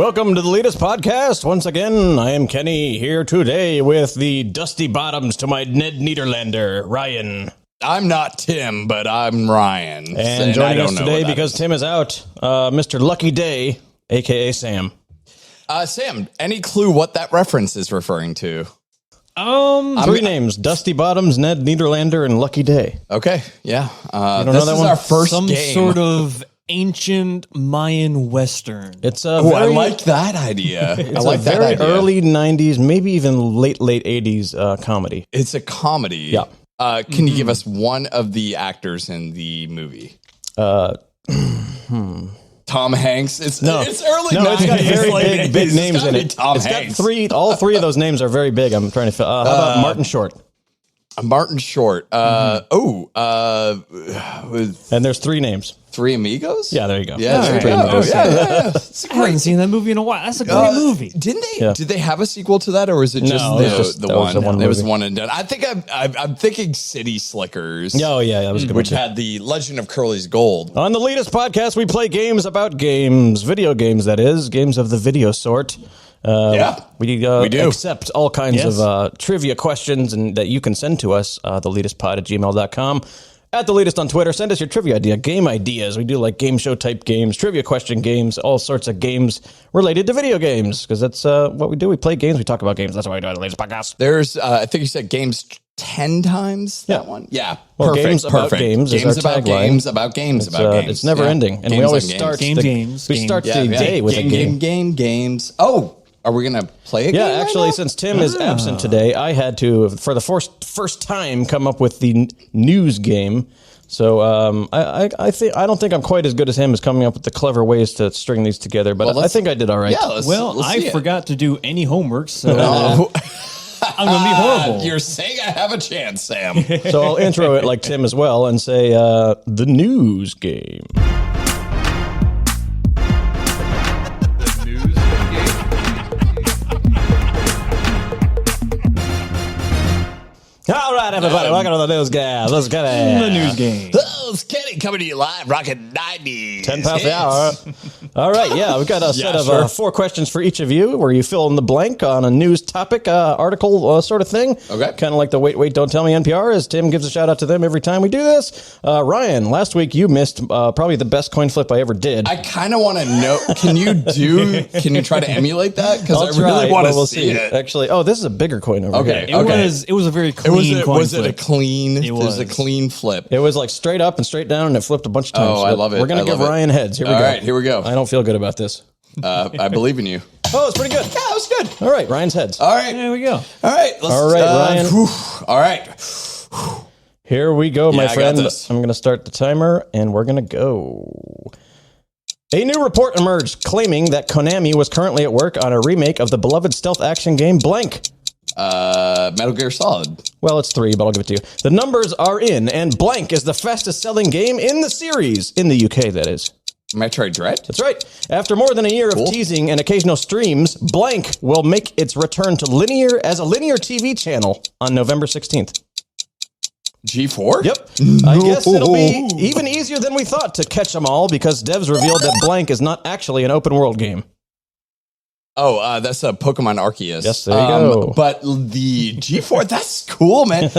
Welcome to the Leetist podcast. Once again, I am Kenny here today with the dusty bottoms to my Ned Niederlander, Ryan. I'm not Tim, but I'm Ryan. And joining us today, because Tim is out, Mr. Lucky Day, a.k.a. Sam. Sam, any clue what that reference is referring to? Three names: Dusty Bottoms, Ned Niederlander, and Lucky Day. Okay, yeah. This is our first Some game. sort of ancient Mayan Western. It's I like that idea. I like that very idea. early 90s, maybe even late 80s comedy. It's a comedy. Yeah. Can you give us one of the actors in the movie? Tom Hanks. It's early. No, it's got 90s. very big names in it. Tom It's Hanks. got all three of those names are very big. I'm trying to. How about Martin Short? Martin Short. And there's three names. Three Amigos? Yeah, there you go. Yeah, there you Three go. Amigos. Yeah. I haven't seen that movie in a while. That's a great movie. Didn't they? Yeah. Did they have a sequel to that, or was it just No, it was just- the that was one? the one It was movie. one and done. I think I'm thinking City Slickers. Oh, yeah, that was a good Which one. had the Legend of Curly's Gold. On the Leetist podcast, we play games about games, video games, that is, games of the video sort. We do accept all kinds of trivia questions and that you can send to us, TheLeetistPod@gmail.com. At The Leetist on Twitter, send us your trivia idea, game ideas. We do like game show type games, trivia question games, all sorts of games related to video games, because that's what we do. We play games, we talk about games. That's why we do it on The Leetist podcast. There's, I think you said games 10 times, that one? Yeah. Well, perfect, games about perfect. games is Games our about tagline. games, about games, about games. It's never ending. And we Games always on start games. we start the day with a game. Games. Oh, are we going to play a game? Yeah, actually, right now? since Tim is absent today, I had to, for the first time, come up with the news game. So I don't think I'm quite as good as him as coming up with the clever ways to string these together, but I think I did all right. Yeah, let's I see it. forgot to do any homework, so I'm going to be horrible. You're saying I have a chance, Sam. So I'll intro it like Tim as well and say the news game. All right, everybody, welcome to the news game. Let's get it. The news game. Oh, it's Kenny coming to you live, rocking 90s. 10 past the hour. All right, yeah, we've got a set of sure. 4 questions for each of you where you fill in the blank on a news topic, article sort of thing. Okay. Kind of like the Wait, Don't Tell Me NPR, as Tim gives a shout out to them every time we do this. Ryan, last week you missed probably the best coin flip I ever did. I kind of want to know, can you try to emulate that? Because I really want to see it. Actually, this is a bigger coin over Okay. here. It was a very clean coin Was it a flip. clean? It was a clean flip. It was like straight up and straight down, and it flipped a bunch of times. Oh, I love it. We're going I to give love it. Ryan heads. Here we go. All right, here we go. I don't feel good about this. I believe in you. Oh, it's pretty good. Yeah, that was good. All right, Ryan's heads. All right. There we go. All right. All right, Ryan. All right. Here we go, my Yeah, I got friend. this. I'm going to start the timer, and we're going to go. A new report emerged claiming that Konami was currently at work on a remake of the beloved stealth action game Blank. Metal Gear Solid. Well, it's 3, but I'll give it to you. The numbers are in, and Blank is the fastest selling game in the series. In the UK, that is. Metroid Dread. That's right. After more than a year of teasing and occasional streams, Blank will make its return to linear TV channel on November 16th. G4? Yep. I guess it'll be even easier than we thought to catch them all because devs revealed that Blank is not actually an open world game. Oh, that's a Pokemon Arceus. Yes, there you go. But the G4, that's cool, man.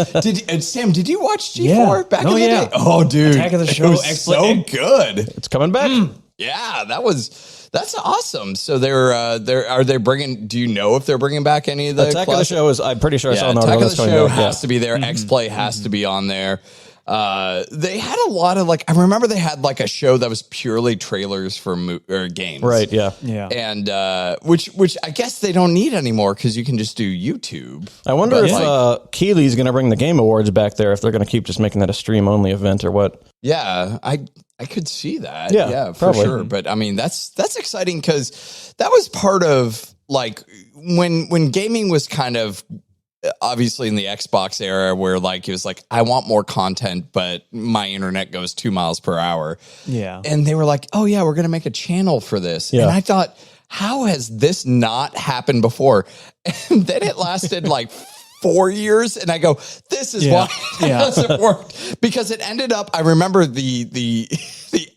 Sam, did you watch G4 Yeah. back in the yeah. day? Oh, dude. Attack of the Show, It was so good. It's coming back. Yeah, that's awesome. So are they bringing, do you know if they're bringing back any of the Attack of the Show is, I'm pretty sure I saw an Attack article of the that's Show coming back. has to be there. X-Play has to be on there. They had a lot of I remember they had a show that was purely trailers for games. Right, yeah. Yeah. And which I guess they don't need anymore because you can just do YouTube. I wonder if Keeley's going to bring the Game Awards back there, if they're going to keep just making that a stream-only event or what. Yeah, I could see that. Yeah, for probably. sure. But I mean, that's exciting because that was part of when gaming was kind of obviously in the Xbox era where it was I want more content, but my internet goes 2 miles per hour. Yeah. And they were like, oh yeah, we're going to make a channel for this. Yeah. And I thought, how has this not happened before? And then it lasted 4 years, and I go, this is why it hasn't worked. Because it ended up, I remember the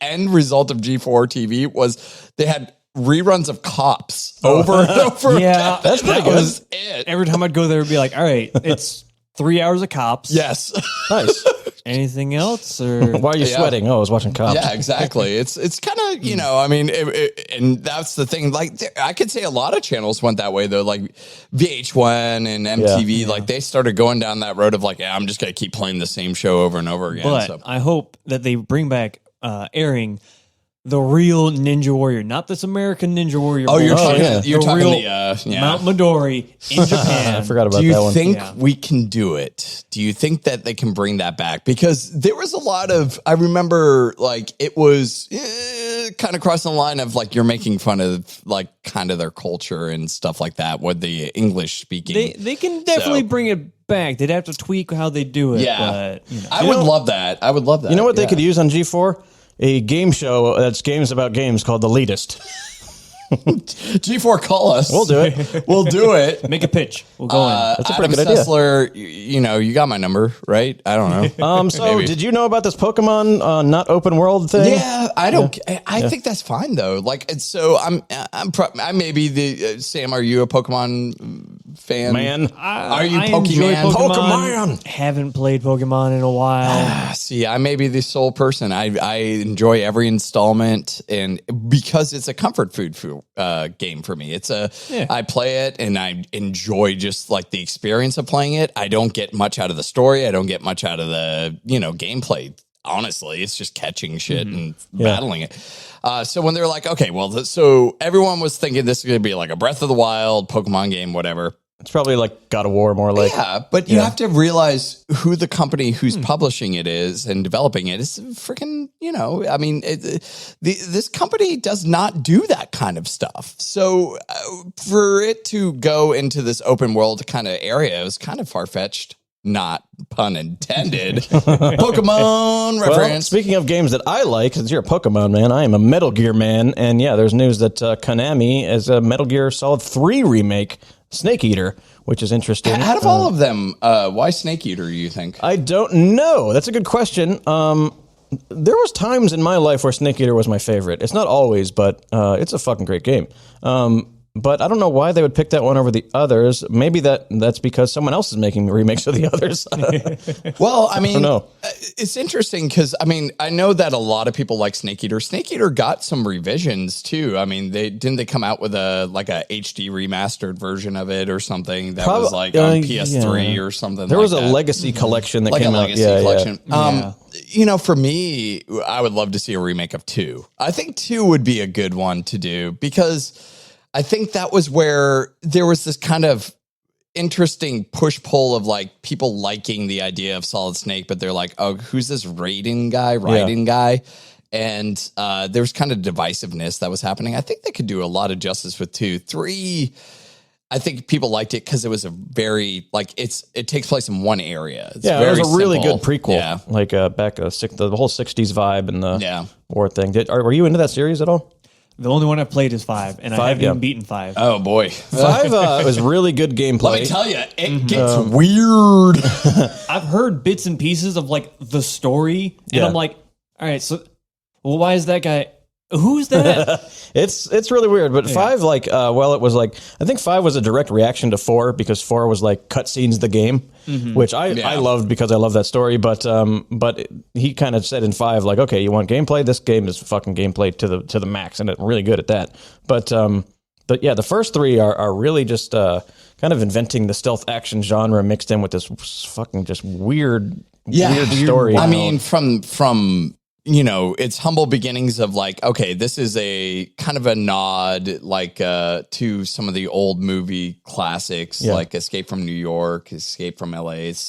end result of G4 TV was they had reruns of Cops over and over. Yeah, that's pretty good. Was it. Every time I'd go there, it'd be like, all right, it's 3 hours of Cops. Yes. Nice. Anything else? Or Why are you sweating? Oh, I was watching Cops. Yeah, exactly. It's kind of, I mean, and that's the thing. Like, I could say a lot of channels went that way, though. Like VH1 and MTV, like they started going down that road of like, I'm just going to keep playing the same show over and over again. But I hope that they bring back airing the real Ninja Warrior, not this American Ninja Warrior. Oh, you're bullshit. talking the Mount Midori in Japan. I forgot about that one. Do you think we can do it? Do you think that they can bring that back? Because there was a lot of, I remember like it was kind of crossing the line of like you're making fun of like kind of their culture and stuff like that with the English speaking. They can definitely bring it back. They'd have to tweak how they do it. Yeah. But, I would love that. I would love that. You know what they could use on G4? A game show that's games about games called The Leetist. G4, call us. We'll do it. We'll do it. Make a pitch. We'll go in. That's a pretty Adam good idea. Sessler, you got my number, right? I don't know. So did you know about this Pokemon not open world thing? Yeah, I don't. I think that's fine though. Like, so I may be the Sam. Are you a Pokemon fan? Man, are you I enjoy Pokemon? Pokemon. Haven't played Pokemon in a while. See, I may be the sole person. I enjoy every installment, and because it's a comfort food game for me. It's I play it and I enjoy just like the experience of playing it. I don't get much out of the story. I don't get much out of the gameplay. Honestly, it's just catching shit and battling it. So when they're like, okay, well, so everyone was thinking this is going to be like a Breath of the Wild Pokemon game, whatever. It's probably like God of War, more like. Yeah, but you have to realize who the company who's publishing it is and developing it is freaking, I mean, this company does not do that kind of stuff. So for it to go into this open world kind of area, it was kind of far-fetched. Not pun intended. Pokemon reference. Well, speaking of games that I like, since you're a Pokemon man, I am a Metal Gear man. And yeah, there's news that Konami is a Metal Gear Solid 3 remake, Snake Eater, which is interesting. Out of all of them, why Snake Eater, you think? I don't know. That's a good question. There was times in my life where Snake Eater was my favorite. It's not always, but it's a fucking great game. But I don't know why they would pick that one over the others. Maybe that's because someone else is making remakes of the others. Well, I mean, know. It's interesting because, I mean, I know that a lot of people like Snake Eater. Snake Eater got some revisions, too. I mean, they come out with a HD remastered version of it or something that was like on PS3 or something. There was a that. Legacy collection that Like came a out. Legacy collection. Yeah. For me, I would love to see a remake of 2. I think 2 would be a good one to do because I think that was where there was this kind of interesting push-pull of like people liking the idea of Solid Snake, but they're like, oh, who's this riding guy? And there was kind of divisiveness that was happening. I think they could do a lot of justice with 2. 3, I think people liked it because it was a very, like, it takes place in one area. It's it was a really good prequel. Yeah. Like back the whole 60s vibe and the war thing. Were you into that series at all? The only one I've played is 5, and I haven't even beaten 5. Oh, boy. 5 was really good gameplay. Let me tell you, it gets weird. I've heard bits and pieces of, like, the story, and I'm like, all right, so why is that guy... Who's that? It's really weird, but 5 it was like I think 5 was a direct reaction to 4 because 4 was like cutscenes the game, which I loved because I love that story. But he kind of said in 5 like, okay, you want gameplay? This game is fucking gameplay to the max, and it's really good at that. But yeah, the first 3 are really just kind of inventing the stealth action genre mixed in with this fucking just weird story. I mean, from it's humble beginnings of like, okay, this is a kind of a nod like to some of the old movie classics like Escape from New York, Escape from LA. It's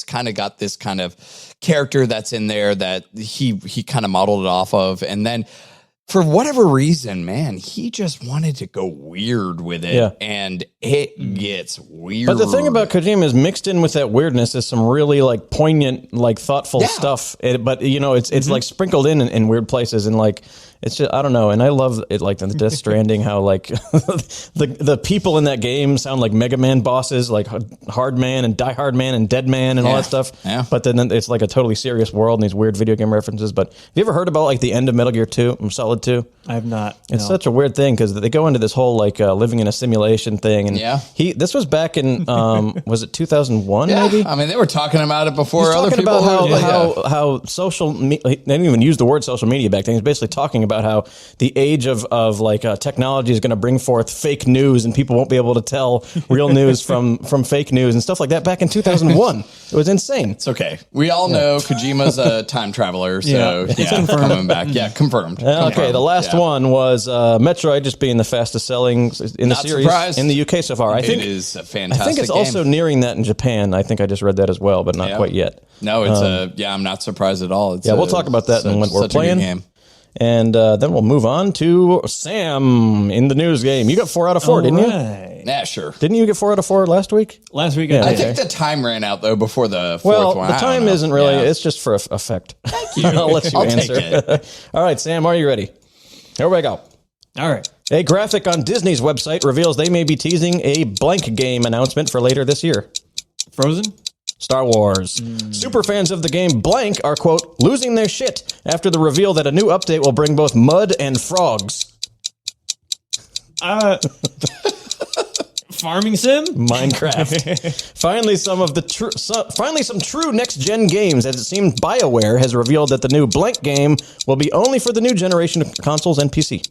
kind of got this kind of character that's in there that he kind of modeled it off of. And then for whatever reason, man, he just wanted to go weird with it, and it gets weird. But the thing about Kojima is mixed in with that weirdness is some really like poignant, like thoughtful stuff. But it's like sprinkled in weird places, and like It's just, I don't know, and I love it, like the Death Stranding, how like the people in that game sound like Mega Man bosses, like Hard Man and Die Hard Man and Dead Man and all that stuff. Yeah. But then it's like a totally serious world and these weird video game references. But have you ever heard about like the end of Metal Gear 2, Solid 2? I have not. It's such a weird thing because they go into this whole like living in a simulation thing. And this was back in was it 2001? Maybe. I mean, they were talking about it before. Other people about how social. They didn't even use the word social media back then. He's basically talking about how the age of like technology is going to bring forth fake news and people won't be able to tell real news from fake news and stuff like that back in 2001. It was insane. It's okay. We all know Kojima's a time traveler, so coming back. Yeah, confirmed. Okay, the last one was Metroid just being the fastest selling in the series in the UK so far. I think it is a fantastic I think it's game. also nearing that in Japan. I think I just read that as well, but not quite yet. No, it's I'm not surprised at all. We'll talk about that when we're playing. Game. And then we'll move on to Sam in the news game. You got 4 out of 4, didn't you? Yeah, sure. Didn't you get 4 out of 4 last week? Last week, I think the time ran out though before the fourth one. The time isn't really. Yeah. It's just for effect. Thank you. I'll let you answer. Take it. All right, Sam, are you ready? Here we go. All right. A graphic on Disney's website reveals they may be teasing a blank game announcement for later this year. Frozen? Star Wars. Super fans of the game Blank are, quote, losing their shit after the reveal that a new update will bring both mud and frogs. Farming sim? Minecraft. Finally, some true next-gen games, as it seems BioWare has revealed that the new Blank game will be only for the new generation of consoles and PC.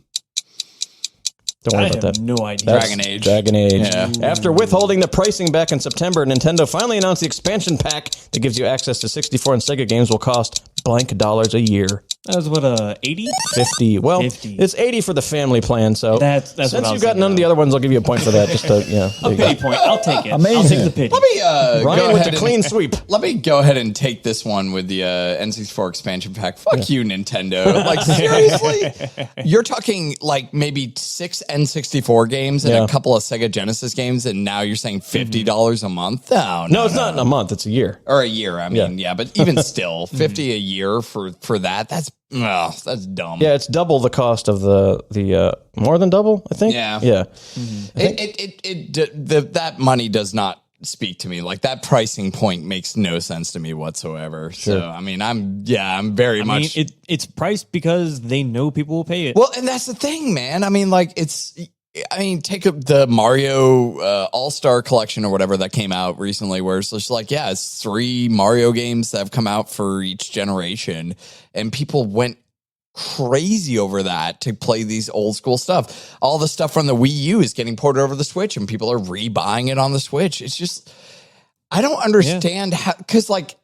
Don't worry about that. I have no idea. Dragon Age. Yeah. After withholding the pricing back in September, Nintendo finally announced the expansion pack that gives you access to 64 and Sega games will cost blank dollars a year. That was what, 80? 50. Well, 50. It's 80 for the family plan. So that's since you've got none of the other ones, I'll give you a point for that. Just to, a pity point. I'll take it. Amazing. I'll take the pity. Let me Ryan with the clean sweep. Let me go ahead and take this one with the N64 expansion pack. Fuck you, Nintendo. Like seriously, you're talking like maybe 6 N64 games and a couple of Sega Genesis games, and now you're saying $50 a month? No, it's not a month. It's a year or a year. I mean, but even still, 50 a year for that. That's dumb. Yeah, it's double the cost of the more than double, I think. Yeah. Mm-hmm. That money does not speak to me. Like that pricing point makes no sense to me whatsoever. Sure. So I mean, I'm very much. It's priced because they know people will pay it. Well, and that's the thing, man. I mean, like take the Mario All-Star Collection or whatever that came out recently, where it's just like, it's 3 Mario games that have come out for each generation, and people went crazy over that to play these old school stuff. All the stuff from the Wii U is getting ported over the Switch, and people are rebuying it on the Switch. It's just, I don't understand how, because like,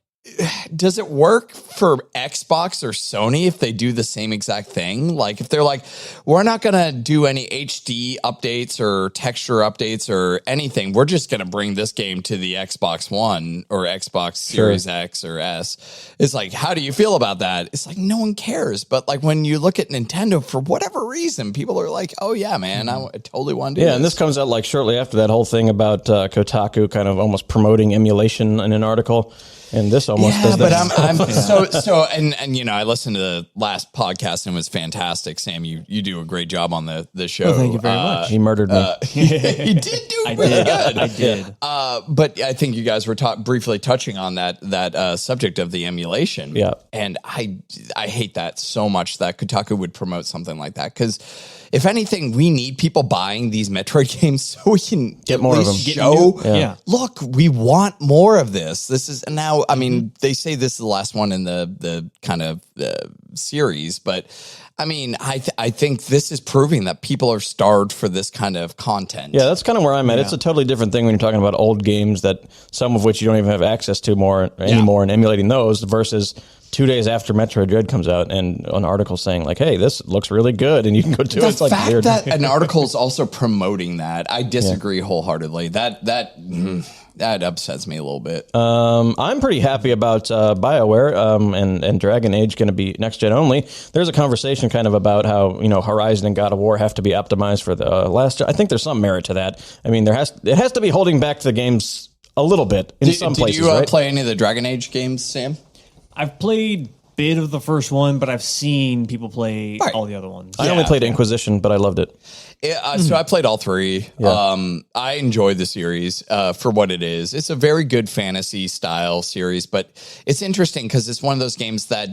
does it work for Xbox or Sony if they do the same exact thing? Like if they're like, we're not going to do any HD updates or texture updates or anything. We're just going to bring this game to the Xbox One or Xbox Series X or S. It's like, how do you feel about that? It's like, no one cares. But like when you look at Nintendo, for whatever reason, people are like, oh yeah, man, I totally want to do this. And this comes out like shortly after that whole thing about Kotaku kind of almost promoting emulation in an article. And this almost does that. But and you know, I listened to the last podcast and it was fantastic. Sam, you do a great job on the show. Well, thank you very much. He murdered me. He did do really good. I did. But I think you guys were briefly touching on that subject of the emulation. Yeah. And I hate that so much that Kotaku would promote something like that, because if anything, we need people buying these Metroid games so we can get more of them. Show, look, we want more of this. This is now. I mean, they say this is the last one in the kind of series, but I mean, I think this is proving that people are starved for this kind of content. Yeah, that's kind of where I'm at. It's a totally different thing when you're talking about old games that some of which you don't even have access to anymore, and emulating those versus 2 days after Metroid Dread comes out and an article saying like, hey, this looks really good and you can go do it. It's like weird. The fact that an article is also promoting that, I disagree wholeheartedly. That upsets me a little bit. I'm pretty happy about BioWare and Dragon Age going to be next gen only. There's a conversation kind of about how, you know, Horizon and God of War have to be optimized for the last gen. I think there's some merit to that. I mean, it has to be holding back the games a little bit in some places. Did you play any of the Dragon Age games, Sam? I've played bit of the first one, but I've seen people play all the other ones. I only played Inquisition, but I loved it. So I played all three. Yeah. I enjoyed the series for what it is. It's a very good fantasy style series, but it's interesting because it's one of those games that,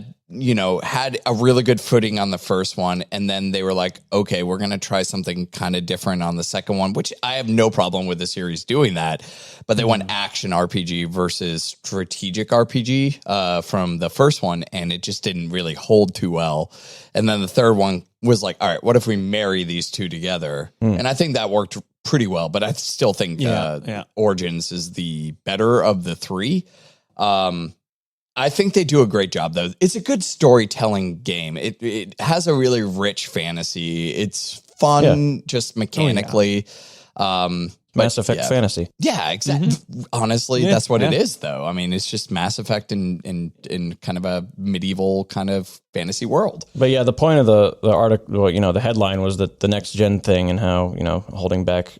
had a really good footing on the first one. And then they were like, okay, we're going to try something kind of different on the second one, which I have no problem with the series doing that. But they went action RPG versus strategic RPG from the first one, and it just didn't really hold too well. And then the third one was like, all right, what if we marry these two together? And I think that worked pretty well, but I still think Origins is the better of the three. I think they do a great job, though. It's a good storytelling game. It has a really rich fantasy. It's fun just mechanically. Mass Effect fantasy. Yeah, exactly. Mm-hmm. Honestly, that's what it is, though. I mean, it's just Mass Effect in kind of a medieval kind of fantasy world. But yeah, the point of the article, the headline was that the next gen thing and how, holding back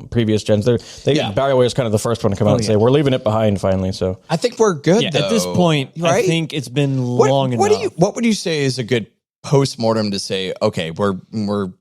previous gens. BioWare is kind of the first one to come out and say, we're leaving it behind finally. So I think we're good, though. At this point, right? I think it's been long enough. What would you say is a good post-mortem to say, okay, we're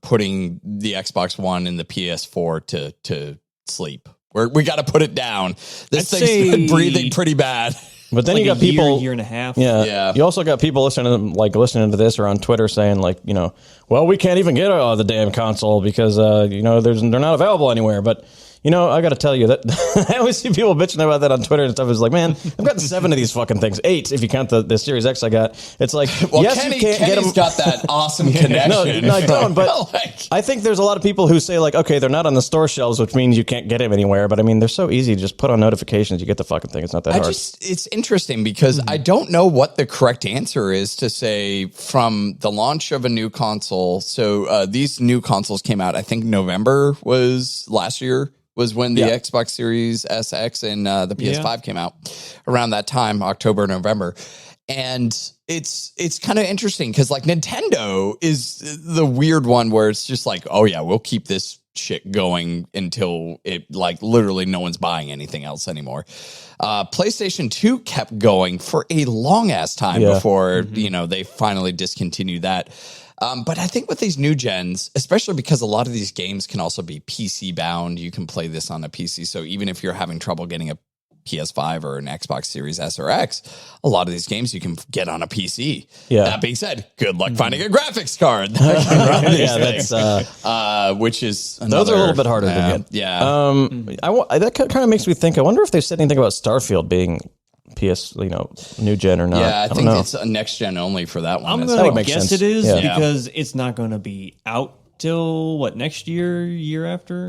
putting the Xbox One and the PS4 to sleep. We got to put it down. This thing's been breathing pretty bad. But then you got people, year and a half. Yeah. You also got people listening to this or on Twitter saying well, we can't even get the damn console because they're not available anywhere. But I got to tell you that I always see people bitching about that on Twitter and stuff. It's like, man, I've got 7 of these fucking things, 8 if you count the Series X I got. It's like, yes, you can't get them. Got that awesome connection. No, I don't. But I think there's a lot of people who say okay, they're not on the store shelves, which means you can't get them anywhere. But I mean, they're so easy. Just put on notifications, you get the fucking thing. It's not that hard. It's interesting because I don't know what the correct answer is to say from the launch of a new console. So these new consoles came out, I think November was last year. Was when the Xbox Series SX and the PS5 came out around that time, October, November. And it's kind of interesting because Nintendo is the weird one where it's just like, oh yeah, we'll keep this shit going until it literally no one's buying anything else anymore. PlayStation 2 kept going for a long ass time before, they finally discontinued that. But I think with these new gens, especially because a lot of these games can also be PC bound, you can play this on a PC. So even if you're having trouble getting a PS5 or an Xbox Series S or X, a lot of these games you can get on a PC. Yeah. That being said, good luck finding a graphics card. Which is those are a little bit harder to get. Yeah. That kind of makes me think. I wonder if they said anything about Starfield being PS, new gen or not. Yeah, I think it's a next gen only for that one. I'm going to guess it is because it's not going to be out till next year after.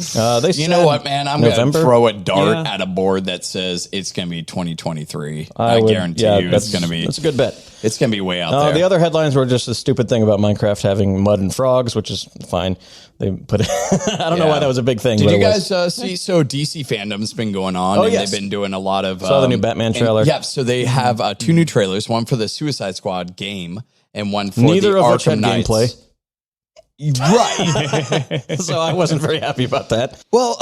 You know what, man? I'm going to throw a dart at a board that says it's going to be 2023. I guarantee you it's going to be. That's a good bet. It's going to be way out there. The other headlines were just a stupid thing about Minecraft having mud and frogs, which is fine. They put it. I don't know why that was a big thing. Did you guys see? So DC fandom's been going on, and they've been doing a lot of. Saw the new Batman trailer. So they have 2 new trailers: one for the Suicide Squad game, and one for neither the of Arkham which had Knights. gameplay. Right. So I wasn't very happy about that. Well,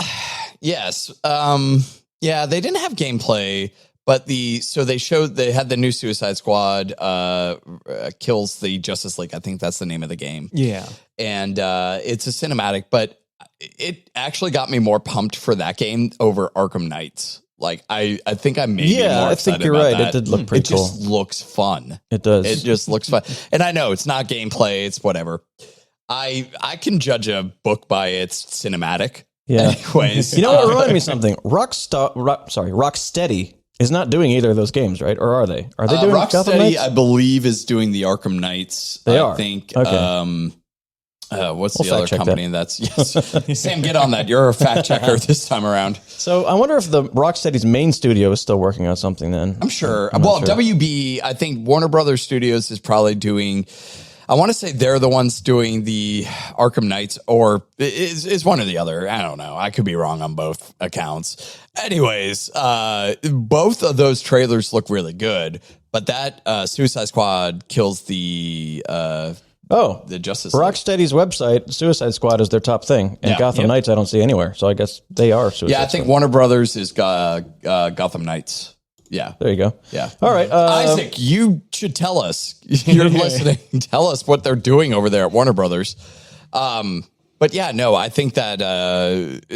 yes. They didn't have gameplay, but they had the new Suicide Squad kills the Justice League. I think that's the name of the game. Yeah. And it's a cinematic, but it actually got me more pumped for that game over Arkham Knights. I think I may be more excited. I think you're right. That. It did look pretty cool. It just looks fun. It does. It just looks fun. And I know it's not gameplay. It's whatever. I can judge a book by its cinematic. Yeah. Anyways. You know what reminded me of something? Rocksteady is not doing either of those games, right? Or are they? Are they doing Gotham Knights? I believe, is doing the Arkham Knights. They are. I think. Okay. What's the other company that's... Yes. Sam, get on that. You're a fact checker this time around. So I wonder if the Rocksteady's main studio is still working on something then. I'm sure. WB, I think Warner Brothers Studios is probably doing... I want to say they're the ones doing the Arkham Knights, or is one or the other. I don't know. I could be wrong on both accounts. Anyways, both of those trailers look really good, but that Suicide Squad kills the Justice League. Rocksteady's website, Suicide Squad is their top thing, and Gotham Knights I don't see anywhere. So I guess they are Suicide Squad. I think Warner Brothers is Gotham Knights. Yeah. There you go. Yeah. All right. Isaac, you should tell us. You're listening. Tell us what they're doing over there at Warner Brothers. But yeah, no, I think that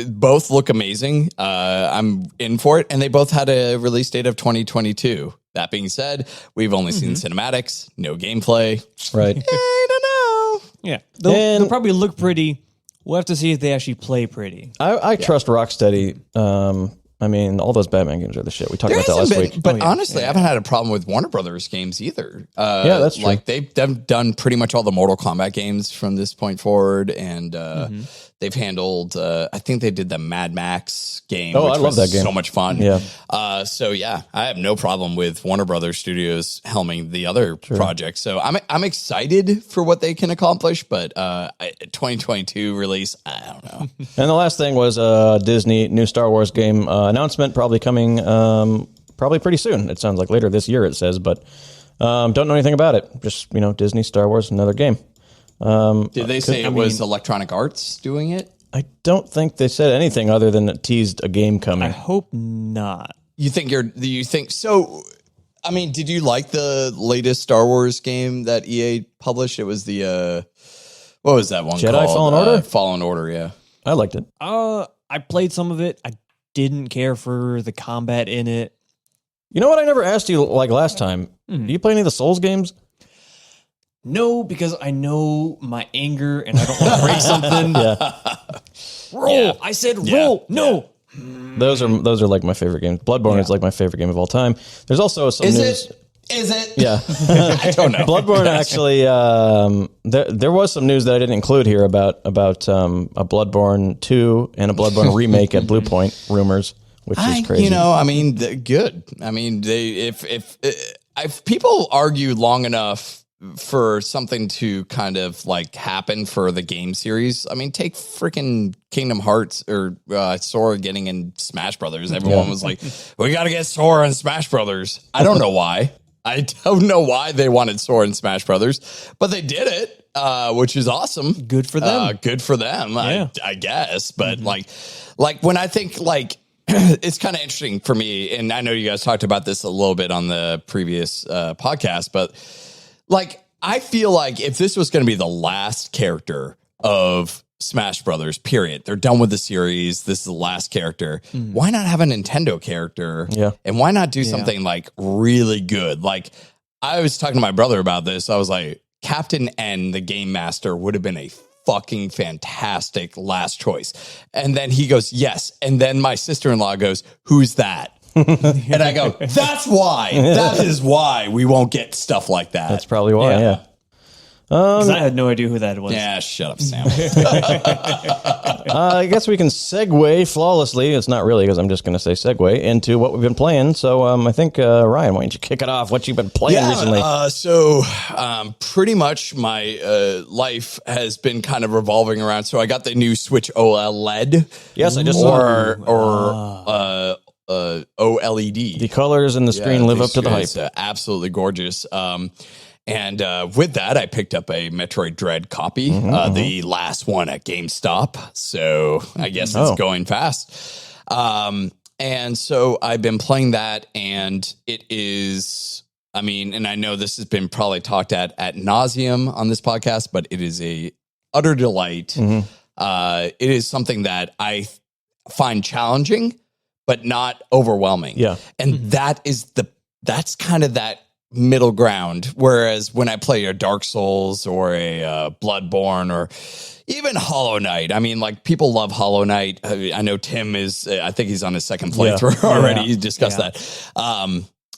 both look amazing. I'm in for it. And they both had a release date of 2022. That being said, we've only seen cinematics, no gameplay. Right. I don't know. Yeah. They'll probably look pretty. We'll have to see if they actually play pretty. I trust Rocksteady. I mean, all those Batman games are the shit. We talked about that last week. But honestly, I haven't had a problem with Warner Brothers games either. Yeah, that's true. Like they've done pretty much all the Mortal Kombat games from this point forward, and they've handled. I think they did the Mad Max game. Oh, which I love was that game. So much fun. Yeah. So yeah, I have no problem with Warner Brothers Studios helming the other projects. So I'm excited for what they can accomplish. But 2022 release, I don't know. And the last thing was Disney new Star Wars game announcement, probably coming probably pretty soon. It sounds like later this year, it says, but don't know anything about it. Just, Disney, Star Wars, another game. Did they say it was Electronic Arts doing it? I don't think they said anything other than it teased a game coming. I hope not. You think so? I mean, did you like the latest Star Wars game that EA published? It was the what was that one Jedi called? Fallen Order? Fallen Order, yeah. I liked it. I played some of it. I didn't care for the combat in it. You know what? I never asked you like last time. Do you play any of the Souls games? No, because I know my anger and I don't want to break something. Roll. Yeah. I said roll. No. Those are like my favorite games. Bloodborne is like my favorite game of all time. There's also some news. Is it? Yeah. I don't know. Bloodborne actually, there was some news that I didn't include here about a Bloodborne 2 and a Bloodborne remake at Blue Point, rumors, which is crazy. Good. I mean, if people argue long enough for something to kind of like happen for the game series, I mean, take freaking Kingdom Hearts or Sora getting in Smash Brothers. Everyone was like, we got to get Sora in Smash Brothers. I don't know why. I don't know why they wanted Sora in Smash Brothers, but they did it, which is awesome. Good for them. Good for them, Yeah. I guess. But like when I think like, it's kind of interesting for me, and I know you guys talked about this a little bit on the previous podcast, but like, I feel like if this was going to be the last character of Smash Brothers, period, they're done with the series, this is the last character, why not have a Nintendo character? Yeah. And why not do something like really good? Like, I was talking to my brother about this. I was like, Captain N, the Game Master, would have been a fucking fantastic last choice. And then he goes, yes. And then my sister-in-law goes, who's that? And I go, that's why. That is why we won't get stuff like that. That's probably why, yeah. Because I had no idea who that was. Yeah, shut up, Sam. I guess we can segue flawlessly. It's not really, because I'm just going to say segue into what we've been playing. So I think, Ryan, why don't you kick it off? What you've been playing recently? So pretty much my life has been kind of revolving around. So I got the new Switch OLED. Yes, I just saw. OLED. The colors and the screen live up to the hype. It's absolutely gorgeous. And with that, I picked up a Metroid Dread copy, the last one at GameStop. So I guess it's going fast. And so I've been playing that, and it is, I mean, and I know this has been probably talked at nauseum on this podcast, but it is a utter delight. It is something that I find challenging, but not overwhelming. Yeah. And that's kind of that middle ground. Whereas when I play a Dark Souls or a Bloodborne or even Hollow Knight, I mean, like, people love Hollow Knight. I know Tim is, I think he's on his second playthrough already. He discussed that.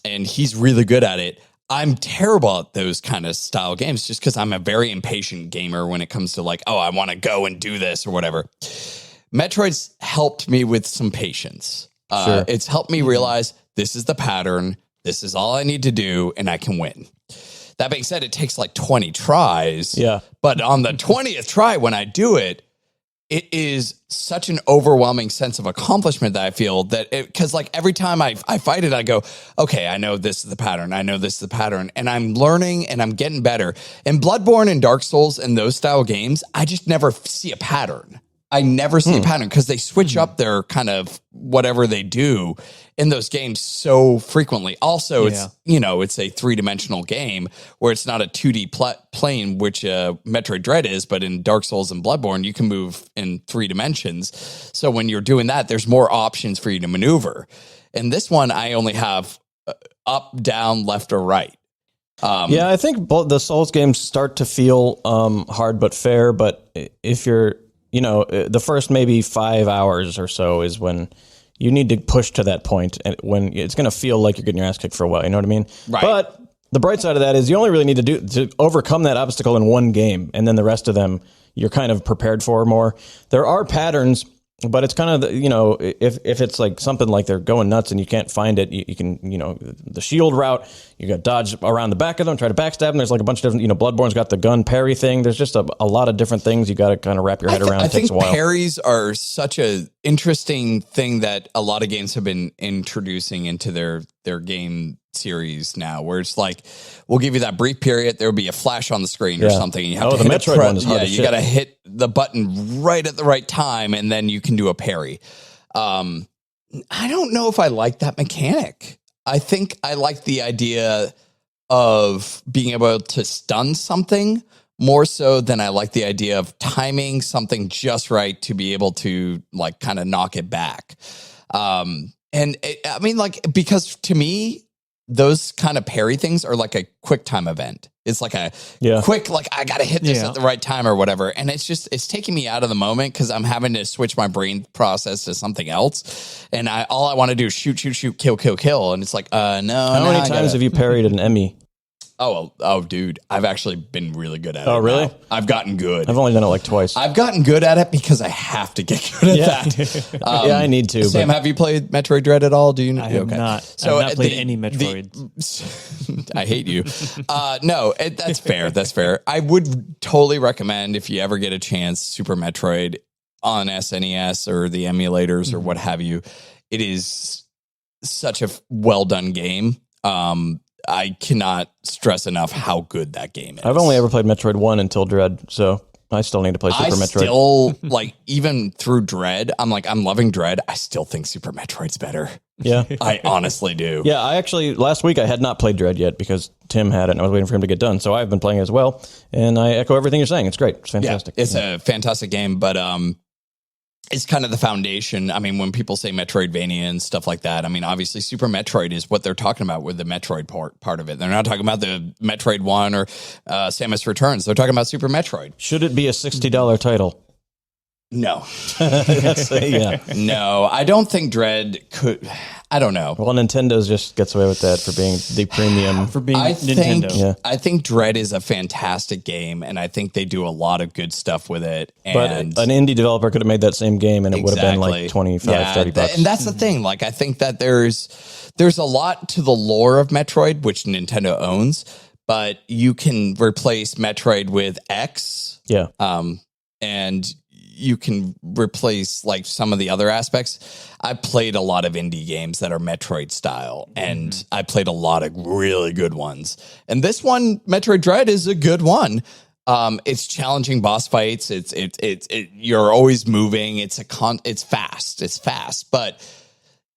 And he's really good at it. I'm terrible at those kind of style games just because I'm a very impatient gamer when it comes to like, oh, I want to go and do this or whatever. Metroid's helped me with some patience. Sure. It's helped me realize this is the pattern. This is all I need to do, and I can win. That being said, it takes like 20 tries. Yeah. But on the 20th try, when I do it, it is such an overwhelming sense of accomplishment that I feel that because like every time I fight it, I go, okay, I know this is the pattern. I know this is the pattern. And I'm learning and I'm getting better. In Bloodborne and Dark Souls and those style games, I just never see a pattern. I never see a pattern because they switch up their kind of whatever they do in those games so frequently. Also, it's it's a 3-dimensional game where it's not a 2D plane, which Metroid Dread is, but in Dark Souls and Bloodborne, you can move in 3 dimensions. So when you're doing that, there's more options for you to maneuver. In this one, I only have up, down, left, or right. I think both the Souls games start to feel hard but fair. But if you're, the first maybe 5 hours or so is when you need to push to that point, and when it's going to feel like you're getting your ass kicked for a while. You know what I mean? Right. But the bright side of that is you only really need to overcome that obstacle in one game, and then the rest of them you're kind of prepared for more. There are patterns. But it's kind of, if it's like something like they're going nuts and you can't find it, you can, the shield route, you got dodge around the back of them, try to backstab them. There's like a bunch of different, Bloodborne's got the gun parry thing. There's just a lot of different things you got to kind of wrap your head around. I think parries are such a interesting thing that a lot of games have been introducing into their game series now, where it's like, we'll give you that brief period, there'll be a flash on the screen or something, and you have to the Metroid one is hard. You got to hit the button right at the right time, and then you can do a parry. I don't know if I like that mechanic. I think I like the idea of being able to stun something more so than I like the idea of timing something just right to be able to like kind of knock it back. Because to me, those kind of parry things are like a quick time event. It's like a quick, like I got to hit this at the right time or whatever. And it's taking me out of the moment because I'm having to switch my brain process to something else. And all I want to do is shoot, kill. And it's like, no. How many times have you parried an Emmy? Oh, dude, I've actually been really good at it. Oh, really? Now. I've gotten good. I've only done it like twice. I've gotten good at it because I have to get good at that. I need to. Sam, have you played Metroid Dread at all? Do you know? I have not. So I've not played any Metroid. I hate you. No, that's fair. That's fair. I would totally recommend, if you ever get a chance, Super Metroid on SNES or the emulators or what have you. It is such a well done game. I cannot stress enough how good that game is. I've only ever played Metroid 1 until Dread, so I still need to play Super Metroid. Still, even through Dread, I'm loving Dread. I still think Super Metroid's better. Yeah. I honestly do. Yeah, last week I had not played Dread yet because Tim had it and I was waiting for him to get done. So I've been playing it as well. And I echo everything you're saying. It's great. It's fantastic. Yeah, it's a fantastic game, but it's kind of the foundation. I mean, when people say Metroidvania and stuff like that, I mean, obviously Super Metroid is what they're talking about with the Metroid part of it. They're not talking about the Metroid 1 or Samus Returns. They're talking about Super Metroid. Should it be a $60 title? No. Yeah. No, I don't think Dread could. I don't know. Well, Nintendo just gets away with that for being the premium. For being Nintendo. I think Dread is a fantastic game, and I think they do a lot of good stuff with it. And but an indie developer could have made that same game, and it would have been like 25, 30 bucks. And that's the thing. Like, I think that there's a lot to the lore of Metroid, which Nintendo owns, but you can replace Metroid with X. Yeah. And you can replace like some of the other aspects. I played a lot of indie games that are Metroid style, and I played a lot of really good ones. And this one, Metroid Dread, is a good one. It's challenging boss fights. You're always moving. It's fast, but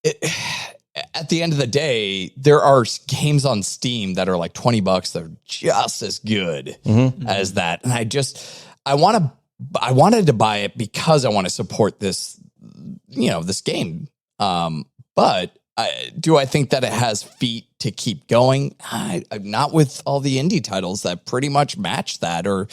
at the end of the day, there are games on Steam that are like $20 that are just as good as that. And I wanted to buy it because I want to support this game. But do I think that it has feet to keep going? Not with all the indie titles that pretty much match that or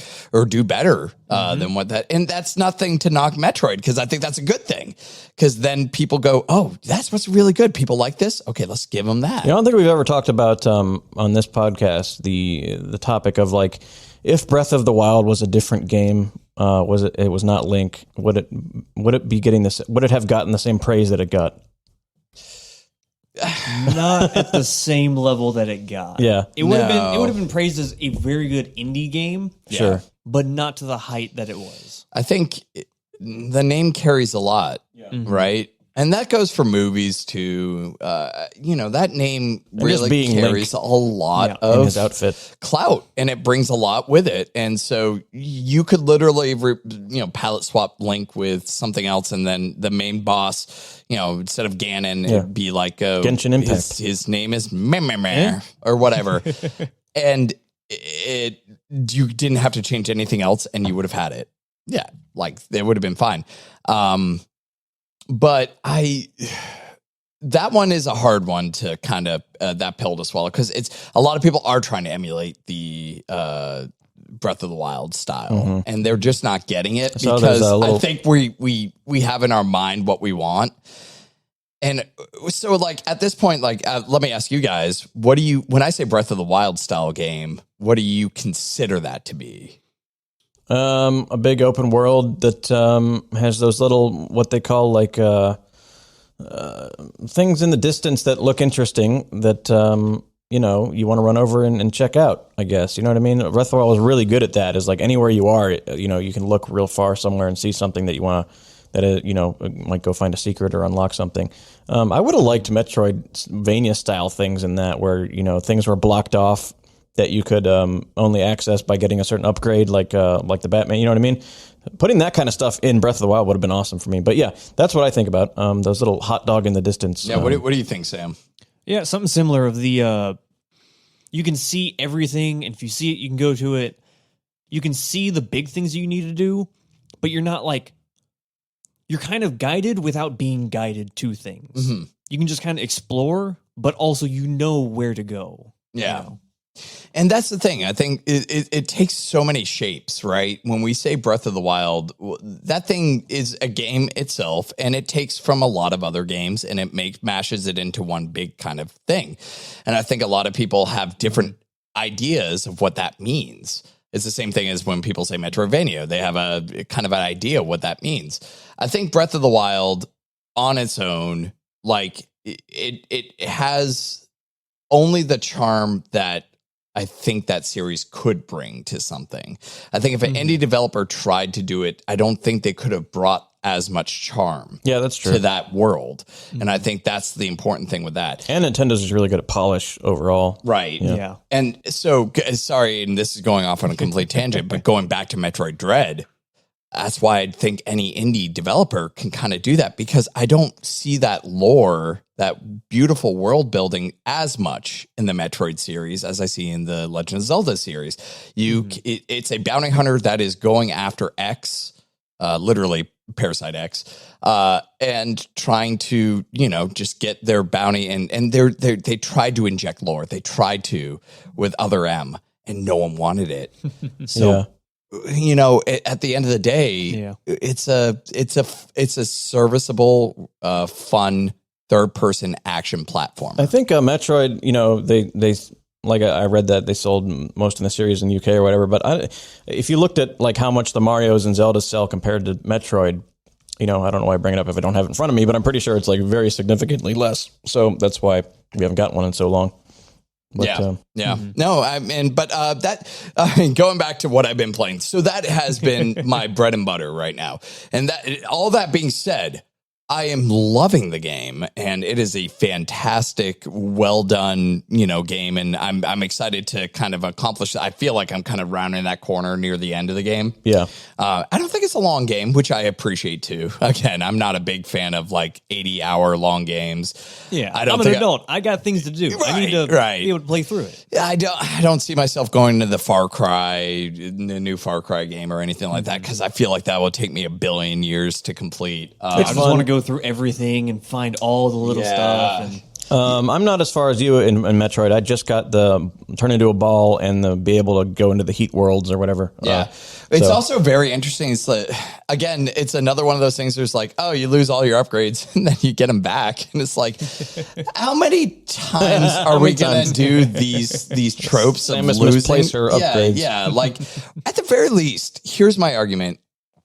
do better than what that. And that's nothing to knock Metroid, because I think that's a good thing, because then people go, oh, that's what's really good. People like this. Okay, let's give them that. I don't think we've ever talked about on this podcast the topic of like, if Breath of the Wild was a different game, it was not Link, would it be getting this? Would it have gotten the same praise that it got? Not at the same level that it got. Yeah, it would have been praised as a very good indie game. Sure, but not to the height that it was. I think the name carries a lot, right? And that goes for movies too. That name really carries a lot of in his outfit clout, and it brings a lot with it. And so you could literally, palette swap Link with something else, and then the main boss, instead of Ganon, it'd be like Genshin Impact. His name is Meh, or whatever, and you didn't have to change anything else, and you would have had it. Yeah, like it would have been fine. But that one is a hard one to kind of that pill to swallow, because it's a lot of people are trying to emulate the Breath of the Wild style, and they're just not getting it because I think we have in our mind what we want. And so, like, at this point, like, let me ask you guys, when I say Breath of the Wild style game, what do you consider that to be? A big open world that has those little, what they call like things in the distance that look interesting that, you want to run over and check out, I guess. You know what I mean? Breath of the Wild is really good at that. Is like anywhere you are, you can look real far somewhere and see something that you want to, might go find a secret or unlock something. I would have liked Metroidvania style things in that where, things were blocked off that you could only access by getting a certain upgrade, like the Batman. You know what I mean? Putting that kind of stuff in Breath of the Wild would have been awesome for me. But yeah, that's what I think about those little hot dog in the distance. Yeah. What do you think, Sam? Yeah, something similar. Of the you can see everything, and if you see it, you can go to it. You can see the big things you need to do, but you're not like you're kind of guided without being guided to things. Mm-hmm. You can just kind of explore, but also where to go. Yeah. And that's the thing. I think it takes so many shapes, right? When we say Breath of the Wild, that thing is a game itself, and it takes from a lot of other games, and it mashes it into one big kind of thing. And I think a lot of people have different ideas of what that means. It's the same thing as when people say Metroidvania. They have a kind of an idea of what that means. I think Breath of the Wild on its own, like it has only the charm that I think that series could bring to something. I think if an indie developer tried to do it, I don't think they could have brought as much charm that's true. To that world. And I think that's the important thing with that. And Nintendo's just really good at polish overall. Right. Yeah. And so, sorry, and this is going off on a complete tangent, but going back to Metroid Dread, that's why I think any indie developer can kind of do that, because I don't see that lore, that beautiful world building as much in the Metroid series as I see in the Legend of Zelda series. It's a bounty hunter that is going after X, literally Parasite X, and trying to, just get their bounty. And they tried to inject lore. They tried to with Other M, and no one wanted it. So. Yeah. At the end of the day, it's a serviceable, fun third-person action platform. I think Metroid, they like I read that they sold most in the series in the UK or whatever. But if you looked at like how much the Marios and Zeldas sell compared to Metroid, I don't know why I bring it up if I don't have it in front of me, but I'm pretty sure it's like very significantly less. So that's why we haven't gotten one in so long. But, going back to what I've been playing, so that has been my bread and butter right now. And that, all that being said, I am loving the game, and it is a fantastic, well done, game. And I'm excited to kind of accomplish. I feel like I'm kind of rounding that corner near the end of the game. Yeah. I don't think it's a long game, which I appreciate too. Again, I'm not a big fan of like 80-hour long games. Yeah. I'm an adult. I got things to do. Right, I need to be able to play through it. I don't see myself going to the new Far Cry game or anything like that, because I feel like that will take me a billion years to complete. I just want to go through everything and find all the little stuff. And I'm not as far as you in Metroid. I just got the turn into a ball and be able to go into the heat worlds or whatever. Yeah. It's also very interesting. It's like, again, it's another one of those things. There's like, oh, you lose all your upgrades and then you get them back. And it's like, how many times are we going to do these tropes of losing her upgrades? Yeah. Like at the very least, here's my argument.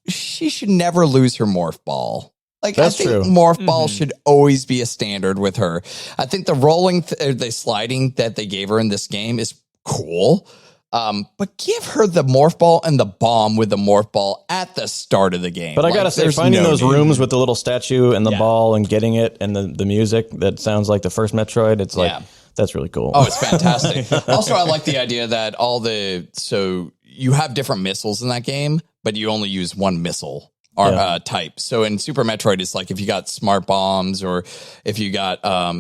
She should never lose her morph ball. Like, that's I think true. Morph ball should always be a standard with her. I think the rolling, the sliding that they gave her in this game is cool. But give her the morph ball and the bomb with the morph ball at the start of the game. But I gotta say, finding those rooms with the little statue and the ball and getting it and the music that sounds like the first Metroid, it's like, that's really cool. Oh, it's fantastic. Also, I like the idea that so you have different missiles in that game, but you only use one missile type. So in Super Metroid, it's like if you got smart bombs or if you got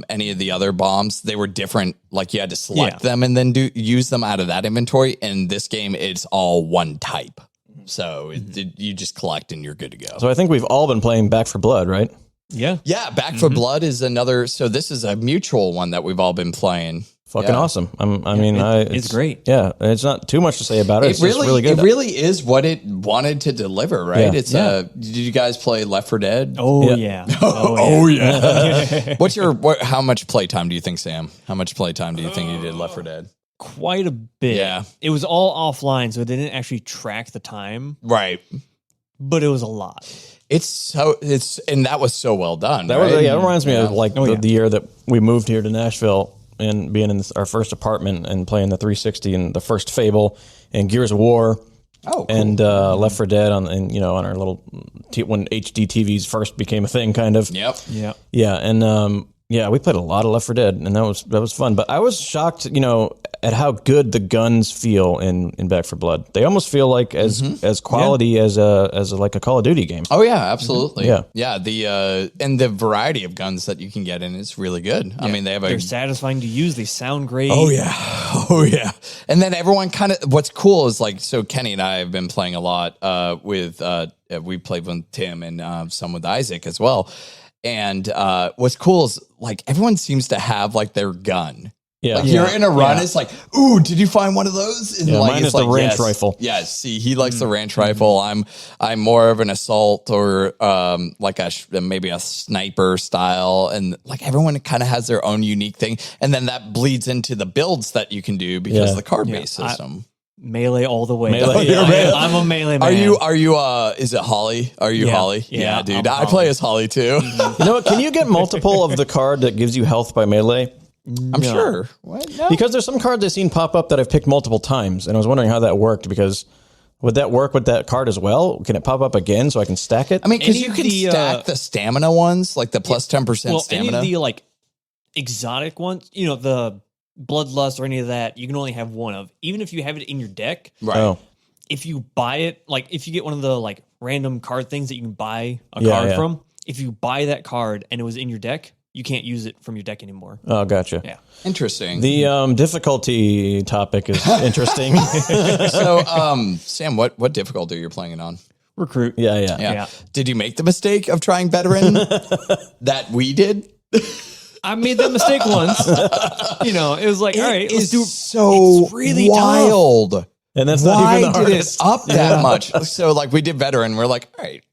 any of the other bombs, they were different. Like you had to select them and then use them out of that inventory. In this game, it's all one type. So you just collect and you're good to go. So I think we've all been playing Back 4 Blood, right? Yeah. Back 4 Blood is another. So this is a mutual one that we've all been playing. Fucking awesome. It's great. Yeah. It's not too much to say about it. It's really, just really good. It really is what it wanted to deliver, right? Yeah. Did you guys play Left 4 Dead? Oh, yeah. How much playtime do you think, Sam? How much playtime do you think you did Left 4 Dead? Quite a bit. Yeah. It was all offline, so they didn't actually track the time. Right. But it was a lot. And that was so well done. That reminds me of like the year that we moved here to Nashville and being in our first apartment and playing the 360 and the first Fable and Gears of War. Oh, cool. And Left 4 Dead on our little when HD TVs first became a thing, kind of. Yep. Yeah, and we played a lot of Left 4 Dead, and that was fun. But I was shocked, at how good the guns feel in Back 4 Blood. They almost feel like as quality as a Call of Duty game. Oh yeah, absolutely. Yeah. The variety of guns that you can get in is really good. Yeah. I mean, they're satisfying to use. They sound great. Oh yeah. And then everyone what's cool is so Kenny and I have been playing a lot with we played with Tim and some with Isaac as well. And what's cool is everyone seems to have their gun. Yeah. You're in a run, it's like, ooh, did you find one of those? And mine is the ranch rifle. Yeah, see, he likes the ranch rifle. I'm more of an assault or maybe a sniper style. And everyone kind of has their own unique thing. And then that bleeds into the builds that you can do because of the card-based system. Melee all the way. I'm a melee man. Are you is it Holly? Are you Holly? Yeah, dude. I play as Holly too. You know what? Can you get multiple of the card that gives you health by melee? I'm sure. What? No? Because there's some cards I've seen pop up that I've picked multiple times, and I was wondering how that worked, because would that work with that card as well? Can it pop up again so I can stack it? I mean, because you can stack the stamina ones, the plus 10% stamina. Any of the exotic ones, the Bloodlust or any of that, you can only have one of. Even if you have it in your deck, right? Oh. If you buy it, if you get one of the random card things that you can buy a card from, if you buy that card and it was in your deck, you can't use it from your deck anymore. Oh, gotcha. Yeah. Interesting. The difficulty topic is interesting. So, Sam, what difficulty are you playing it on? Recruit. Yeah. Did you make the mistake of trying veteran that we did? I made that mistake once. It was all right, let's do so it's really wild. Tough. And that's why not even the did it up that much? So we did veteran. We're like, all right.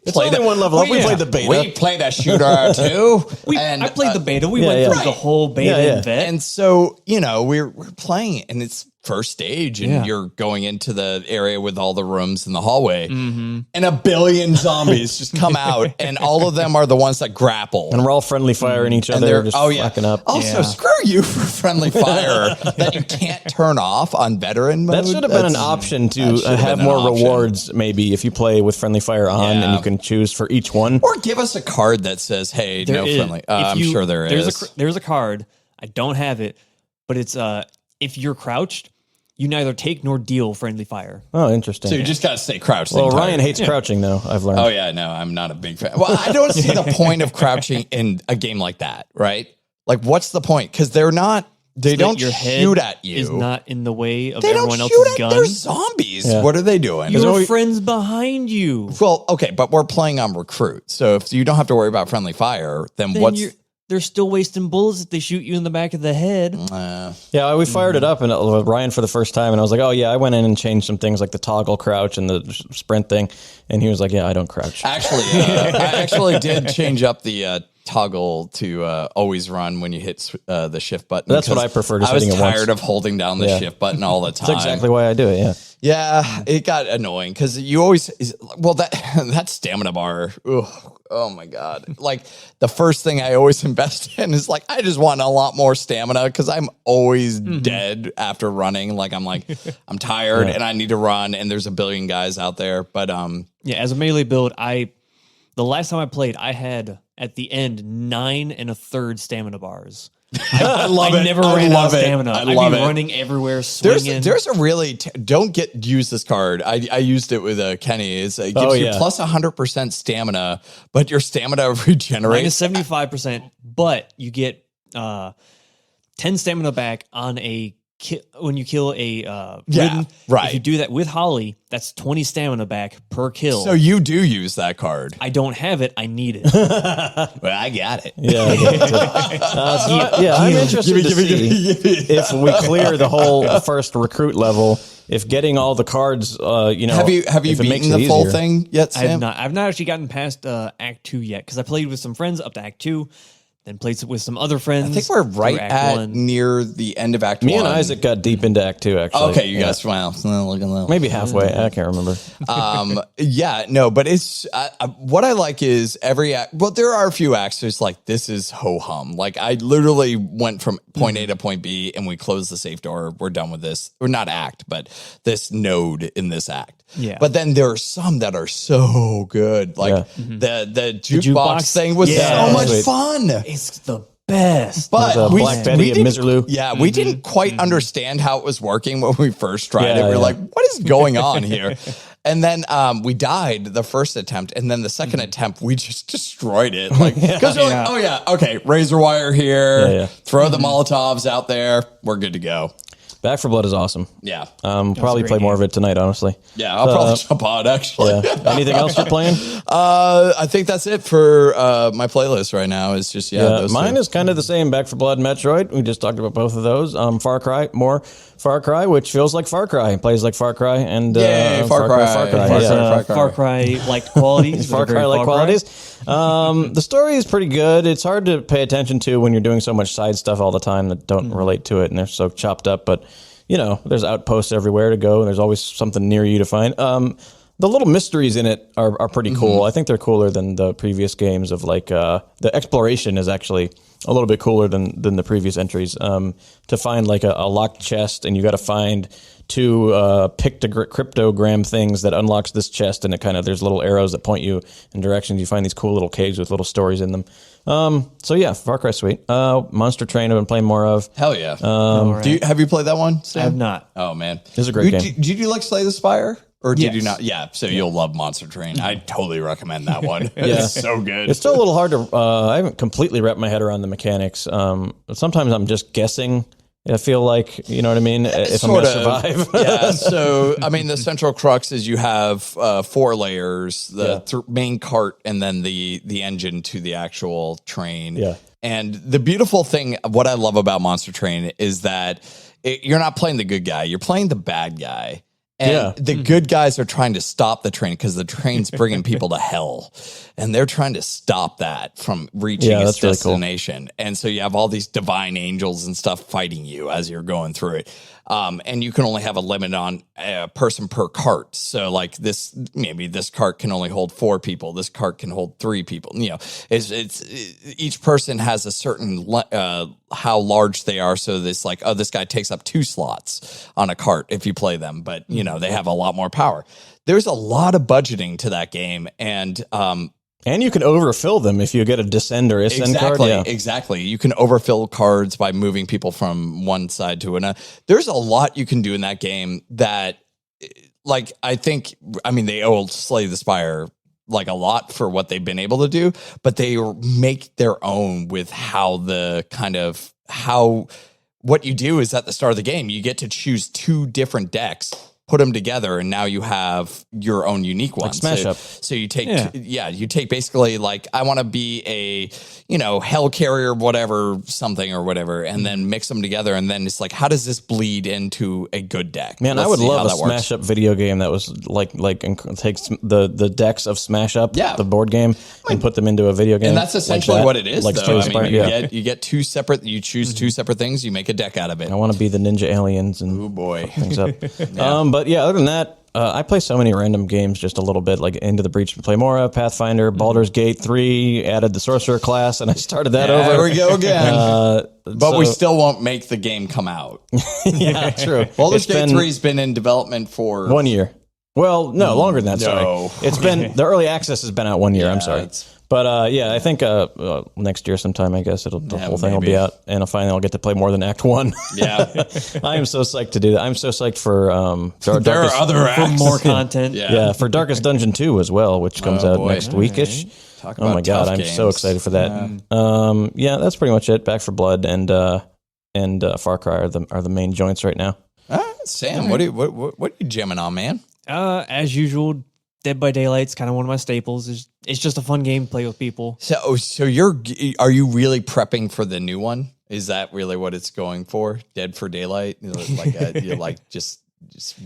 It's only one level up. We played the beta. We played a shooter too. I played the beta. We went through the whole beta and vet. And so, we're playing it, and it's first stage, and you're going into the area with all the rooms in the hallway, and a billion zombies just come out, and all of them are the ones that grapple. And we're all friendly firing each other. They're just whacking up. Also, screw you for friendly fire that you can't turn off on veteran mode. That should have been an option to have more rewards, maybe, if you play with friendly fire on, and you can choose for each one. Or give us a card that says, hey, friendly. I'm sure there is. There's a card. I don't have it, but it's if you're crouched, you neither take nor deal friendly fire. Oh, interesting. So you just got to stay crouched. Well, Ryan hates crouching, though, I've learned. Oh, yeah, no, I'm not a big fan. Well, I don't see the point of crouching in a game like that, right? What's the point? Because they don't shoot at you. Is not in the way of they everyone don't else's shoot guns. They're zombies. Yeah. What are they doing? Your friends behind you. Well, okay, but we're playing on recruit. So if you don't have to worry about friendly fire, then what's... They're still wasting bullets if they shoot you in the back of the head. We fired it up with Ryan for the first time, and I was like, oh, yeah, I went in and changed some things like the toggle crouch and the sprint thing. And he was like, yeah, I don't crouch. Actually, I actually did change up the toggle to always run when you hit the shift button. That's what I prefer to I was hitting it once. tired of holding down the shift button all the time. That's exactly why I do it, yeah. Yeah, it got annoying because you always, that stamina bar, oh my God. Like the first thing I always invest in is like, I just want a lot more stamina because I'm always dead after running. Like I'm tired and I need to run and there's a billion guys out there. But yeah, as a melee build, the last time I played, I had at the end 9 1/3 stamina bars. I love it. I never ran out of it. stamina. I I'd love be it. running everywhere, swinging. There's a really don't use this card. I used it with Kenny. It gives you plus 100% stamina, but your stamina regenerates -75%. But you get 10 stamina back on when you kill a ridden. Right. If you do that with Holly, that's 20 stamina back per kill. So you do use that card. I don't have it. I need it. Well, I got it. Yeah, I'm interested to see if we clear the whole first recruit level. If getting all the cards, have you beaten the full thing yet, Sam? I've not actually gotten past Act 2 yet because I played with some friends up to Act 2. Then played with some other friends. I think we're right at near the end of Act 1. Me and Isaac got deep into Act 2, actually. Okay, you guys, wow. Look at that. Maybe halfway. I can't remember. But it's what I like is every act. Well, there are a few acts that's like, this is ho-hum. Like, I literally went from point A to point B, and we closed the safe door. We're done with this. Or not act, but this node in this act. Yeah. But then there are some that are so good. Like, the jukebox thing was so much fun. It's the best. But Black Betty and Miserloo. Yeah, we didn't quite understand how it was working when we first tried it. We were like, what is going on here? And then we died the first attempt. And then the second attempt, we just destroyed it. Like, because we're like, oh yeah, okay, razor wire here, throw the Molotovs out there. We're good to go. Back 4 Blood is awesome. Yeah. Probably play more of it tonight, honestly. Yeah, I'll probably jump on, actually. Yeah. Anything else you're playing? I think that's it for my playlist right now. It's just, those mine is kind of the same. Back 4 Blood, Metroid. We just talked about both of those. Far Cry, more Far Cry, which feels like Far Cry. Plays like Far Cry. And Far Cry. Far Cry-like qualities. Far Cry-like qualities. The story is pretty good. It's hard to pay attention to when you're doing so much side stuff all the time that don't relate to it, and they're so chopped up. But, there's outposts everywhere to go, and there's always something near you to find. The little mysteries in it are pretty cool. I think they're cooler than the previous games of the exploration is actually a little bit cooler than the previous entries. To find like a locked chest, and you got to find 2 cryptogram things that unlocks this chest, and there's little arrows that point you in directions. You find these cool little caves with little stories in them. Far Cry sweet. Monster Train I've been playing more of. Hell yeah. Have you played that one, Sam? I have not. Oh man, it's a great game. Did you like Slay the Spire? Or did you not? Yeah, so you'll love Monster Train. I totally recommend that one. It's so good. It's still a little hard to... I haven't completely wrapped my head around the mechanics. Sometimes I'm just guessing. I feel like, you know what I mean? If I'm going to survive. Yeah, so, I mean, the central crux is you have 4 layers, the main cart, and then the engine to the actual train. Yeah. And the beautiful thing, what I love about Monster Train is that you're not playing the good guy. You're playing the bad guy. And the good guys are trying to stop the train because the train's bringing people to hell. And they're trying to stop that from reaching its destination. Really cool. And so you have all these divine angels and stuff fighting you as you're going through it. And you can only have a limit on a person per cart. So like maybe this cart can only hold 4 people. This cart can hold 3 people. Each person has a certain how large they are. So this this guy takes up 2 slots on a cart if you play them, but they have a lot more power. There's a lot of budgeting to that game, and you can overfill them if you get a descend or ascend card. Yeah. Exactly. You can overfill cards by moving people from one side to another. There's a lot you can do in that game that, they owe Slay the Spire a lot for what they've been able to do, but they make their own with what you do is at the start of the game, you get to choose 2 different decks put them together, and now you have your own unique one. Like Smash Up. So you take, you take basically like, I want to be a, hell carrier, whatever, something or whatever, and then mix them together. And then it's like, how does this bleed into a good deck? Man, I would love a Smash Up video game that was like takes the decks of Smash Up, the board game, and put them into a video game. And that's essentially what it is, like though. I mean, you get two separate, you choose two separate things, you make a deck out of it. I want to be the Ninja Aliens and fuck things up. But yeah, other than that, I play so many random games just a little bit, like Into the Breach, play more Pathfinder, Baldur's Gate 3, added the Sorcerer class, and I started that over. There we go again. But we still won't make the game come out. Yeah, true. Baldur's Gate 3 has been in development for 1 year. Well, no, longer than that, sorry. It's been, the early access has been out 1 year, I'm sorry. But I think next year sometime, I guess the whole thing will be out, and finally I'll get to play more than Act 1. Yeah. I am so psyched to do that. I'm so psyched for there are other acts. For more content. Yeah, for Darkest Dungeon 2 as well, which comes out next weekish. Oh my god, I'm so excited for that. Yeah, that's pretty much it. Back for Blood and Far Cry are the main joints right now. Sam, what are you jamming on, man? As usual, Dead by Daylight's kind of one of my staples. It's just a fun game to play with people. So are you really prepping for the new one? Is that really what it's going for? Dead for Daylight? You're like just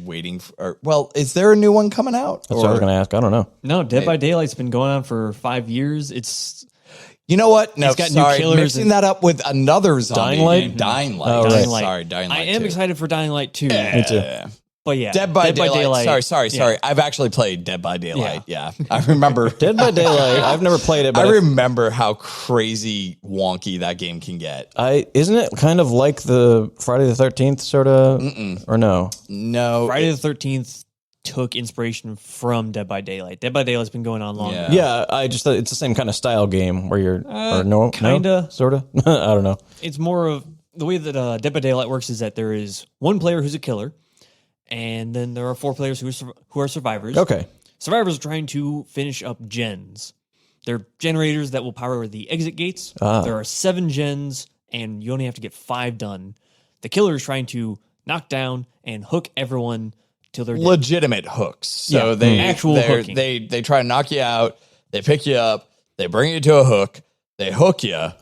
waiting for, is there a new one coming out? That's what I was going to ask. I don't know. No, Dead by Daylight's been going on for 5 years. You know what? No, it's got new killers. Mixing that up with another zombie Dying Light? game. Dying Light. Oh, right. Dying Light. Sorry, Dying Light. I am excited for Dying Light 2. Me too. But yeah, Dead by Daylight. Sorry. I've actually played Dead by Daylight. Yeah. I remember. Dead by Daylight. I've never played it, but I remember how crazy wonky that game can get. Isn't it kind of like the Friday the 13th sort of? Or no? No. Friday the 13th took inspiration from Dead by Daylight. Dead by Daylight's been going on longer. Yeah, I just thought it's the same kind of style game where you're sort of. I don't know. It's more of the way that Dead by Daylight works is that there is one player who's a killer, and then there are 4 players who are survivors. Okay. Survivors are trying to finish up gens. They're generators that will power the exit gates. There are 7 gens, and you only have to get 5 done. The killer is trying to knock down and hook everyone till they're dead. Legitimate hooks. So hooking. They try to knock you out. They pick you up. They bring you to a hook. They hook you.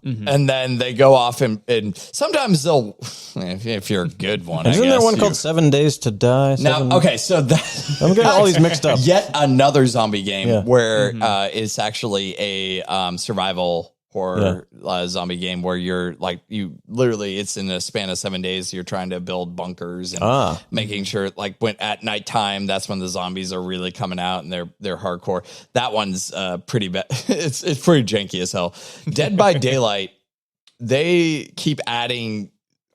And then they go off and sometimes they'll, if you're a good one, Isn't there one called 7 Days to Die? So I'm getting all these mixed up. Yet another zombie game where it's actually a survival horror zombie game where you're like, it's in a span of 7 days. You're trying to build bunkers and making sure when at nighttime, that's when the zombies are really coming out and they're hardcore. That one's pretty bad. It's pretty janky as hell. Dead by Daylight, they keep adding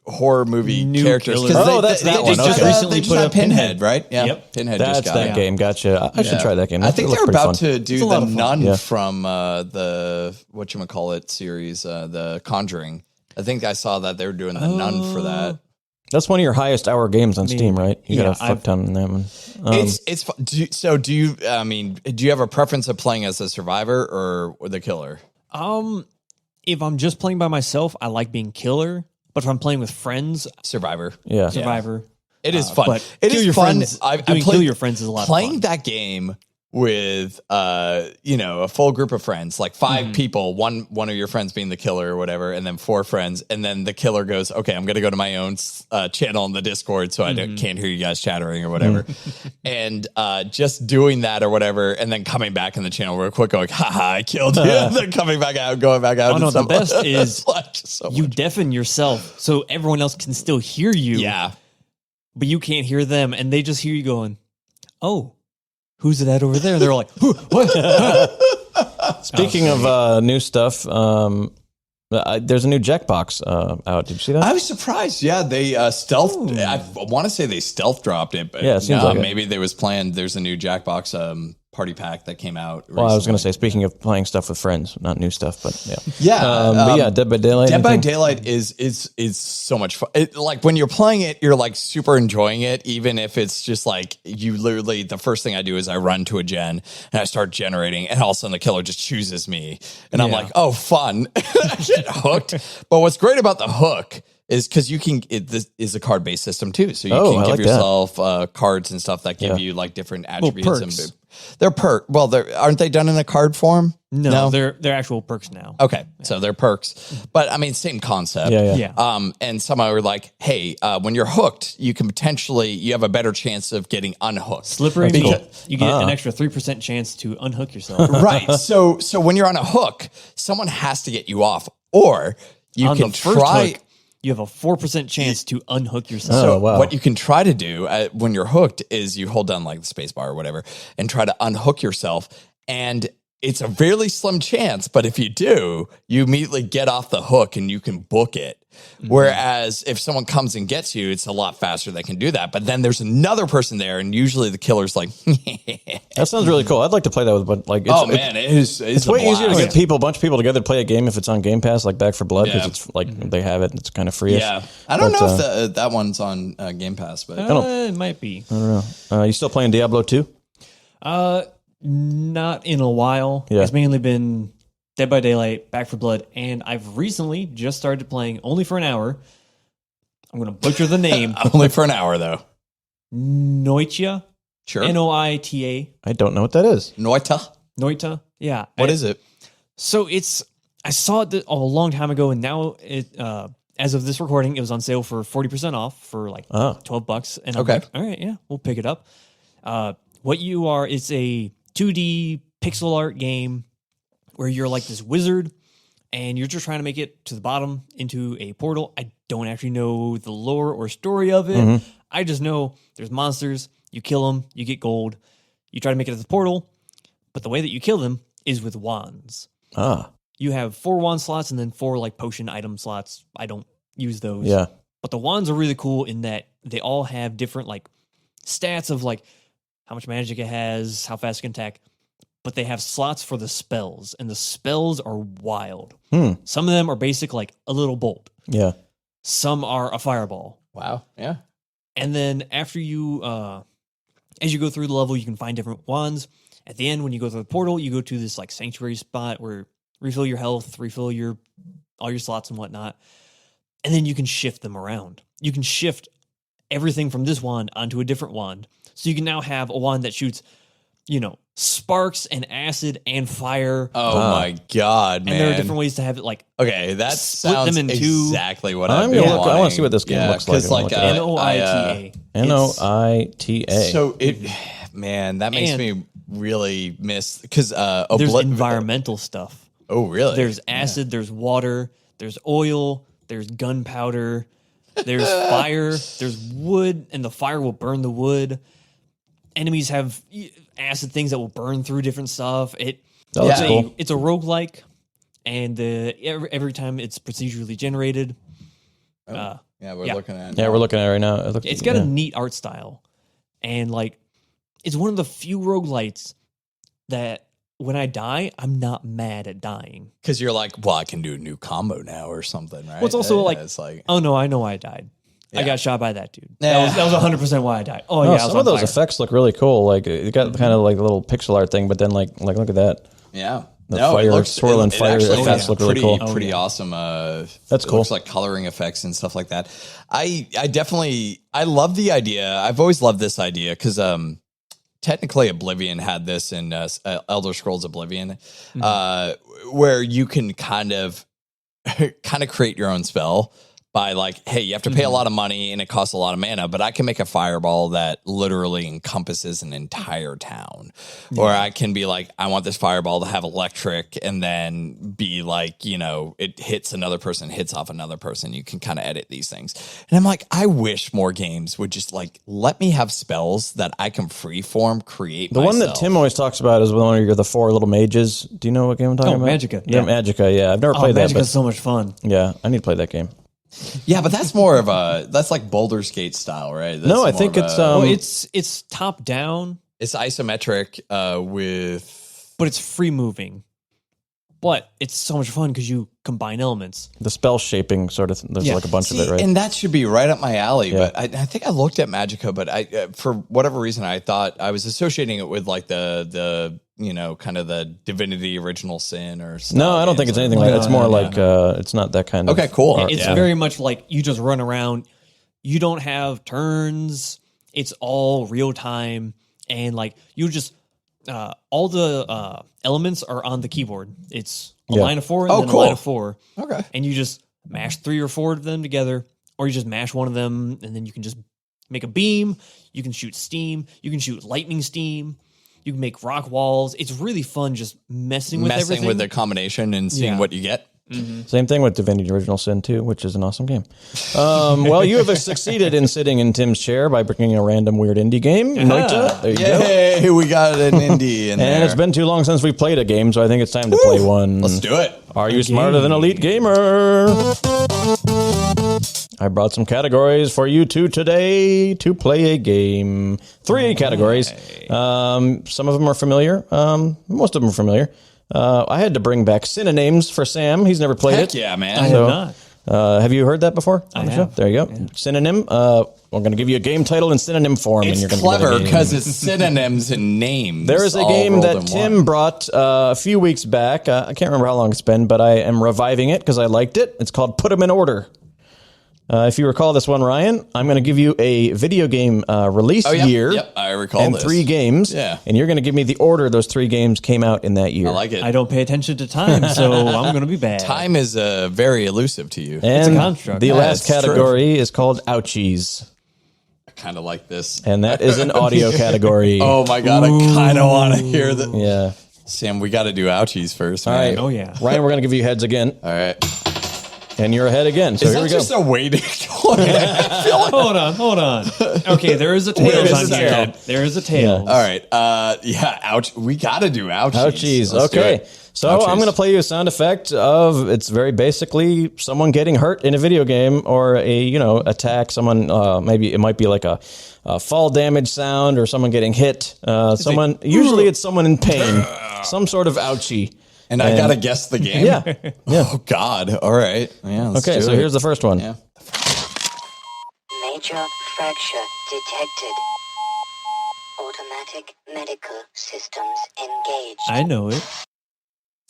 horror movie new characters. Killers. That's that one. Just recently put a up Pinhead, right? Yeah. Yep. Pinhead That's just got that game. Gotcha. I should try that game. I think they're about to It's do a lot the of fun. Nun from the whatchamacallit series, the Conjuring. I think I saw that they were doing the Nun for that. That's one of your highest hour games on Steam, right? You got a fuck ton in that one. It's do you? I mean, do you have a preference of playing as a survivor or the killer? If I'm just playing by myself, I like being killer. But if I'm playing with friends, Survivor. Yeah. Survivor. It is fun. But It kill is your fun. friends. I Doing kill your friends is a lot of playing fun. that game with a full group of friends, like 5 people, one of your friends being the killer or whatever, and then 4 friends, and then the killer goes, okay, I'm gonna go to my own channel in the Discord so I can't hear you guys chattering or whatever. And just doing that or whatever, and then coming back in the channel real quick going, haha, I killed you. And then coming back out, going back out. Oh no, the best is so you much. deafen yourself so everyone else can still hear you. Yeah. But you can't hear them, and they just hear you going, oh, who's that over there? And they're like, what? Speaking of new stuff, there's a new Jackbox out. Did you see that? I was surprised. Yeah, they stealthed. I want to say they stealth dropped it, but Yeah, it seems like it. maybe there was planned. There's a new Jackbox party pack that came out. Well, I was going to say, speaking of playing stuff with friends, not new stuff, but yeah. Yeah. But yeah, Dead by Daylight. Dead by anything? Daylight is so much fun. Like when you're playing it, you're like super enjoying it, even if it's just like you literally, the first thing I do is I run to a gen and I start generating, and all of a sudden the killer just chooses me. And I'm like, oh, fun. I get hooked. But what's great about the hook is because this is a card based system too, so you can give yourself cards and stuff that give you like different attributes and they're aren't they done in a card form? No, they're actual perks now. Okay, so they're perks, but I mean same concept. Yeah. And some are like, hey, when you're hooked, you have a better chance of getting unhooked. Slippery meat. You get an extra 3% chance to unhook yourself. Right. So when you're on a hook, someone has to get you off, or you on can the first try. Hook, you have a 4% chance to unhook yourself. So what you can try to do when you're hooked is you hold down like the space bar or whatever and try to unhook yourself. And it's a fairly slim chance, but if you do, you immediately get off the hook and you can book it. Mm-hmm. Whereas if someone comes and gets you, it's a lot faster they can do that. But then there's another person there, and usually the killer's like, that sounds really cool. I'd like to play that with, but like, it's way easier to get a bunch of people together to play a game if it's on Game Pass, like Back 4 Blood, because it's like they have it and it's kind of free. Yeah, I don't know if that one's on Game Pass, but it might be. I don't know. You still playing Diablo 2? Not in a while. Yeah. It's mainly been Dead by Daylight, Back 4 Blood, and I've recently just started playing only for an hour. I'm going to butcher the name. Only for an hour, though. Noita. Sure. Noita. I don't know what that is. Noita. Yeah. What is it? So I saw it a long time ago, and now as of this recording, it was on sale for 40% off for like $12. And I'm like, all right, yeah, we'll pick it up. What you are, it's a 2D pixel art game where you're like this wizard and you're just trying to make it to the bottom into a portal. I don't actually know the lore or story of it. Mm-hmm. I just know there's monsters, you kill them, you get gold, you try to make it to the portal, but the way that you kill them is with wands. You have 4 wand slots and then 4 like potion item slots. I don't use those. Yeah. But the wands are really cool in that they all have different like stats of like how much magic it has, how fast it can attack. But they have slots for the spells, and the spells are wild. Some of them are basic, like a little bolt. Yeah. Some are a fireball. Wow. Yeah. And then after you, as you go through the level, you can find different wands. At the end, when you go through the portal, you go to this like sanctuary spot where refill your health, refill all your slots and whatnot. And then you can shift them around. You can shift everything from this wand onto a different wand. So you can now have a wand that shoots, sparks and acid and fire. Oh my God, man. And there are different ways to have it like that sounds them in exactly what I'm been wanting. wanting. I want to see what this game looks like. Noita. Noita. So that makes me really miss because there's environmental stuff. Oh, really? There's acid, there's water, there's oil, there's gunpowder, there's fire, there's wood, and the fire will burn the wood. Enemies have acid things that will burn through different stuff. It's a roguelike, and every time it's procedurally generated. We're looking at it. Yeah, we're looking at it right now. It's got a neat art style, and like it's one of the few roguelites that when I die, I'm not mad at dying. Because you're like, well, I can do a new combo now or something, right? Well, it's also oh no, I know why I died. Yeah. I got shot by that dude. That was 100% why I died. Some of those effects look really cool. Like it got kind of like a little pixel art thing, but then like look at that. Yeah. The swirling fire effects look really cool. Pretty awesome. That's cool. Looks like coloring effects and stuff like that. I love the idea. I've always loved this idea because technically Oblivion had this in Elder Scrolls Oblivion, where you can kind of create your own spell. By like, hey, you have to pay a lot of money and it costs a lot of mana, but I can make a fireball that literally encompasses an entire town. Yeah. Or I can be like, I want this fireball to have electric and then be like, it hits another person, hits off another person. You can kind of edit these things. And I'm like, I wish more games would just like, let me have spells that I can freeform create The myself. one that Tim always talks about is the one where you're the 4 little mages. Do you know what game I'm talking about? Magicka. Yeah, Magicka, yeah. I've never played that. Magicka's so much fun. Yeah, I need to play that game. Yeah, but that's more of that's like Baldur's Gate style, right? That's no, I think it's it's top down. It's isometric but it's free moving. But it's so much fun because you combine elements. The spell shaping sort of. There's like a bunch of it, right? And that should be right up my alley. Yeah. But I think I looked at Magicka, but I for whatever reason I thought I was associating it with like the kind of the Divinity Original Sin or stuff. No, I don't think it's anything like that. It's more like it's not that kind of. Okay, cool. It's very much like you just run around. You don't have turns. It's all real time, and like you just all the elements are on the keyboard. It's a line of 4 and then a line of 4. Okay, and you just mash 3 or 4 of them together, or you just mash one of them, and then you can just make a beam. You can shoot steam. You can shoot lightning steam. You can make rock walls. It's really fun just messing with everything. Messing with the combination and seeing what you get. Mm-hmm. Same thing with Divinity Original Sin 2, which is an awesome game. Well, you have succeeded in sitting in Tim's chair by bringing a random weird indie game. Noita, there you go. Yay, we got an indie in there. And it's been too long since we played a game, so I think it's time to play one. Let's do it. Are you smarter than a Leet Gamer? I brought some categories for you two today to play a game. 3 categories. Some of them are familiar. Most of them are familiar. I had to bring back synonyms for Sam. He's never played it. Yeah, man. I have not. Have you heard that before? I have. There you go. Yeah. Synonym. We're going to give you a game title in synonym form. It's and you're clever because it's synonyms and names. There is a game that Tim brought a few weeks back. I can't remember how long it's been, but I am reviving it because I liked it. It's called Put 'em in Order. If you recall this one, Ryan, I'm going to give you a video game release year. Yep, I recall and this. 3 games. Yeah. And you're going to give me the order those 3 games came out in that year. I like it. I don't pay attention to time, so I'm going to be bad. Time is very elusive to you. And It's a construct. the Yeah, last it's category is called Ouchies. I kind of like this. And that is an audio category. Oh my God, I kind of want to hear that. Yeah. Sam, we got to do ouchies first, All man. right. Oh, yeah. Ryan, we're going to give you heads again. All right. And you're ahead again. So Is here that we go. just a way to Hold on. Okay, there is a tails on here. There is a tails. All right. Ouch. We got to do ouchies. Ouchies. Let's do Okay. it. So Ouchies. I'm going to play you a sound effect of, it's very basically someone getting hurt in a video game or attack someone. Maybe it might be like a fall damage sound or someone getting hit. Usually it's someone in pain. Some sort of ouchie. And I got to guess the game? Yeah. Oh, God. All right. Yeah. Okay, so here's the first one. Yeah. Major fracture detected. Automatic medical systems engaged. I know it.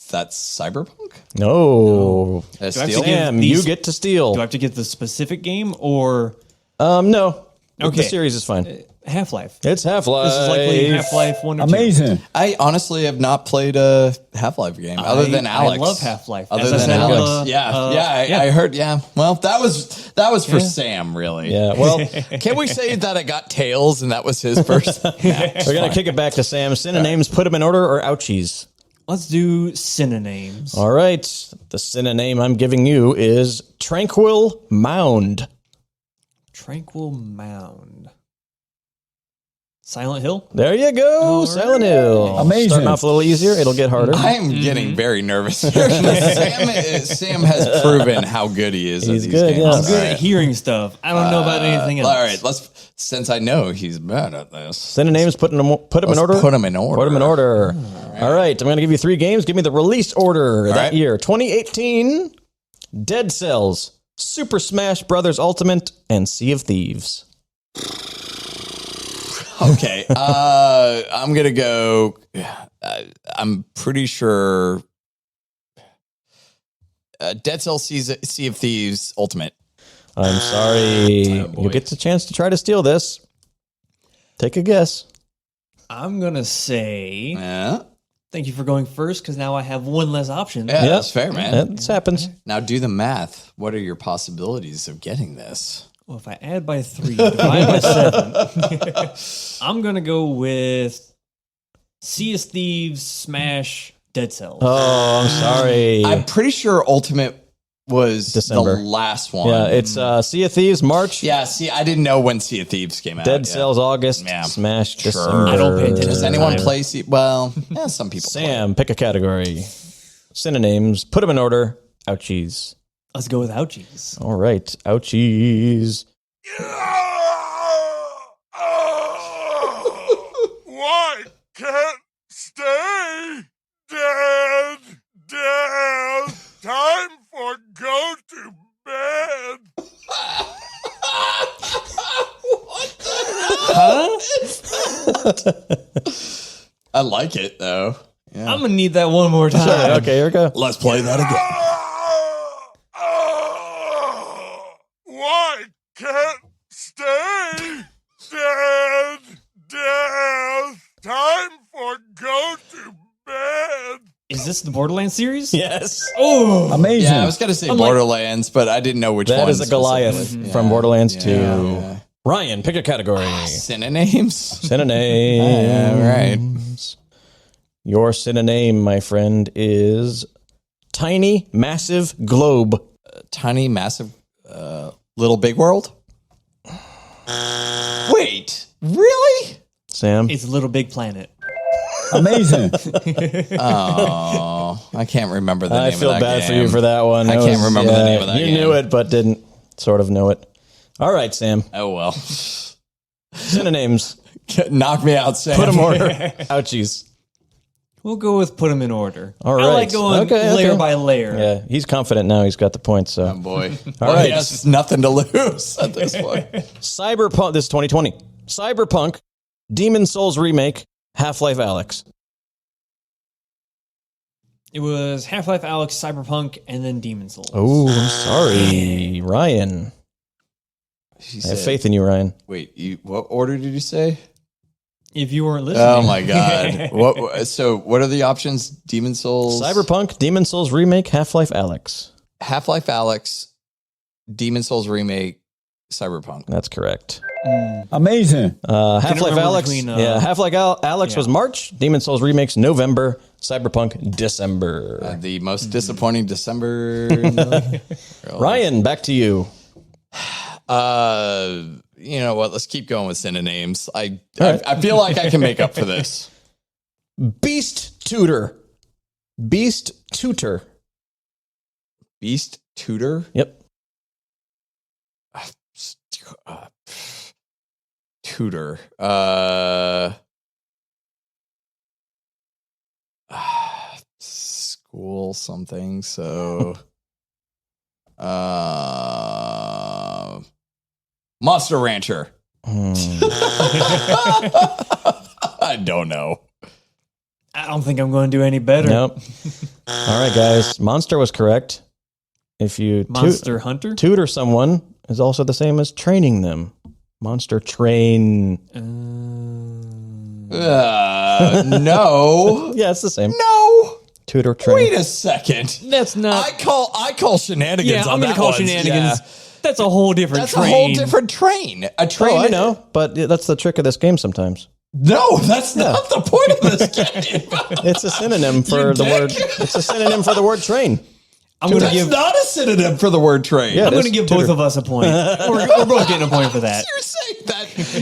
That's Cyberpunk? No. That's Do I have to Steel? give Sam, these- you get to steal. Do I have to get the specific game or No. Okay. The series is fine. Half-Life? It's Half-Life. This is likely Half-Life 1 or 2. Amazing. I honestly have not played a Half-Life game other than Alex. I love Half-Life. Other As I than said, Alex. I heard. Yeah. Well, that was for Sam, really. Yeah, well, Can we say that it got tails and that was his first? we're going to kick it back to Sam. Synonyms, put them in order, or ouchies? Let's do synonyms. All right. The synonym I'm giving you is Tranquil Mound. Tranquil Mound. Silent Hill? There you go. All Silent right. Hill. Amazing. Starting off a little easier. It'll get harder. I am getting very nervous. Sam has proven how good he is. He's at these good, games. yeah. I'm good All at right. hearing stuff. I don't know about anything else. All right, since I know he's bad at this, Synonyms, put them in order. put him in order. Put them in order. All right. I'm going to give you 3 games. Give me the release order that right. year. 2018, Dead Cells, Super Smash Brothers Ultimate, and Sea of Thieves. Okay, I'm gonna go. I'm pretty sure. Dead Cells, Sea of Thieves, Ultimate. I'm sorry. boy. You get the chance to try to steal this. Take a guess. I'm going to say Yeah, thank you for going first because now I have one less option. yeah, that's fair, man. That happens. Now do the math. What are your possibilities of getting this? Well, if I add by 3, divide by 7, I'm going to go with Sea of Thieves, Smash, Dead Cells. Oh, I'm sorry. I'm pretty sure Ultimate was December. the last one. Yeah, it's Sea of Thieves, March. Yeah, see, I didn't know when Sea of Thieves came out. Dead Yeah. Cells, August. Yeah. Smash, Sure. December. I don't pay attention. Does anyone play Sea? Well, yeah, some people. Sam, pick a category. Synonyms, put them in order. Ouchies. Let's go with ouchies. All right, ouchies. Why can't stay dead? Time for go to bed. I like it though. Yeah. I'm gonna need that one more time. Sure, okay, here we go. Let's play that again. Why can't stay dead? Death. Time for go to bed. Is this the Borderlands series? Yes. Oh, Amazing. Yeah, I was gonna say Borderlands, but I didn't know which one. That is a Goliath specifically. from Yeah. Borderlands 2. Yeah. Ryan, pick a category. Synonyms. Synonym. Right. Your synonym, my friend, is tiny, massive globe. Tiny, massive, little big world. Wait, really? Sam? it's Little Big Planet. Amazing. Oh, I can't remember the name I of feel that bad game. for you for that one. I can't remember the name of that You game. knew it, but didn't sort of know it. All right, Sam. Oh well. Synonyms. Knock me out, Sam. Put them order. Ouchies. We'll go with put them in order. All I right. like going layer by layer. Yeah, he's confident now. He's got the points. So, Oh boy. All right. He has nothing to lose at this point. Cyberpunk. This is 2020. Cyberpunk, Demon Souls remake, Half-Life Alyx. It was Half-Life Alyx, Cyberpunk, and then Demon Souls. Oh, I'm sorry, Ryan. I have faith in you, Ryan. Wait, what order did you say? If you weren't listening. Oh my god. What are the options? Demon Souls, Cyberpunk, Demon Souls remake, Half-Life Alyx. Half-Life Alyx, Demon Souls remake, Cyberpunk. That's correct. Amazing. Half-Life remember Alyx. between, Half-Life Alyx was March. Demon Souls remakes November. Cyberpunk December. The most disappointing December. Ryan, back to you. You know what? Let's keep going with synonyms. I feel like I can make up for this. Beast Tutor. Beast Tutor. Beast Tutor. Yep. Tutor. School something. So. Monster Rancher. I don't know. I don't think I'm going to do any better. Nope. All right, guys. Monster was correct. If you Monster Hunter? tutor someone is also the same as training them. Monster train. No. Yeah, it's the same. No. Tutor train. Wait a second. That's not. I call shenanigans Yeah, on I'm going that to call one. shenanigans. Yeah. That's a whole different That's train. a whole different train. A train. Oh, I know, but that's the trick of this game sometimes. No, that's not the point of this game. It's a synonym for the word. It's a synonym for the word train. I'm going to That's give. not a synonym for the word train. Yeah, I'm it going to is. give Tutor. both of us a point. We're both getting a point for that.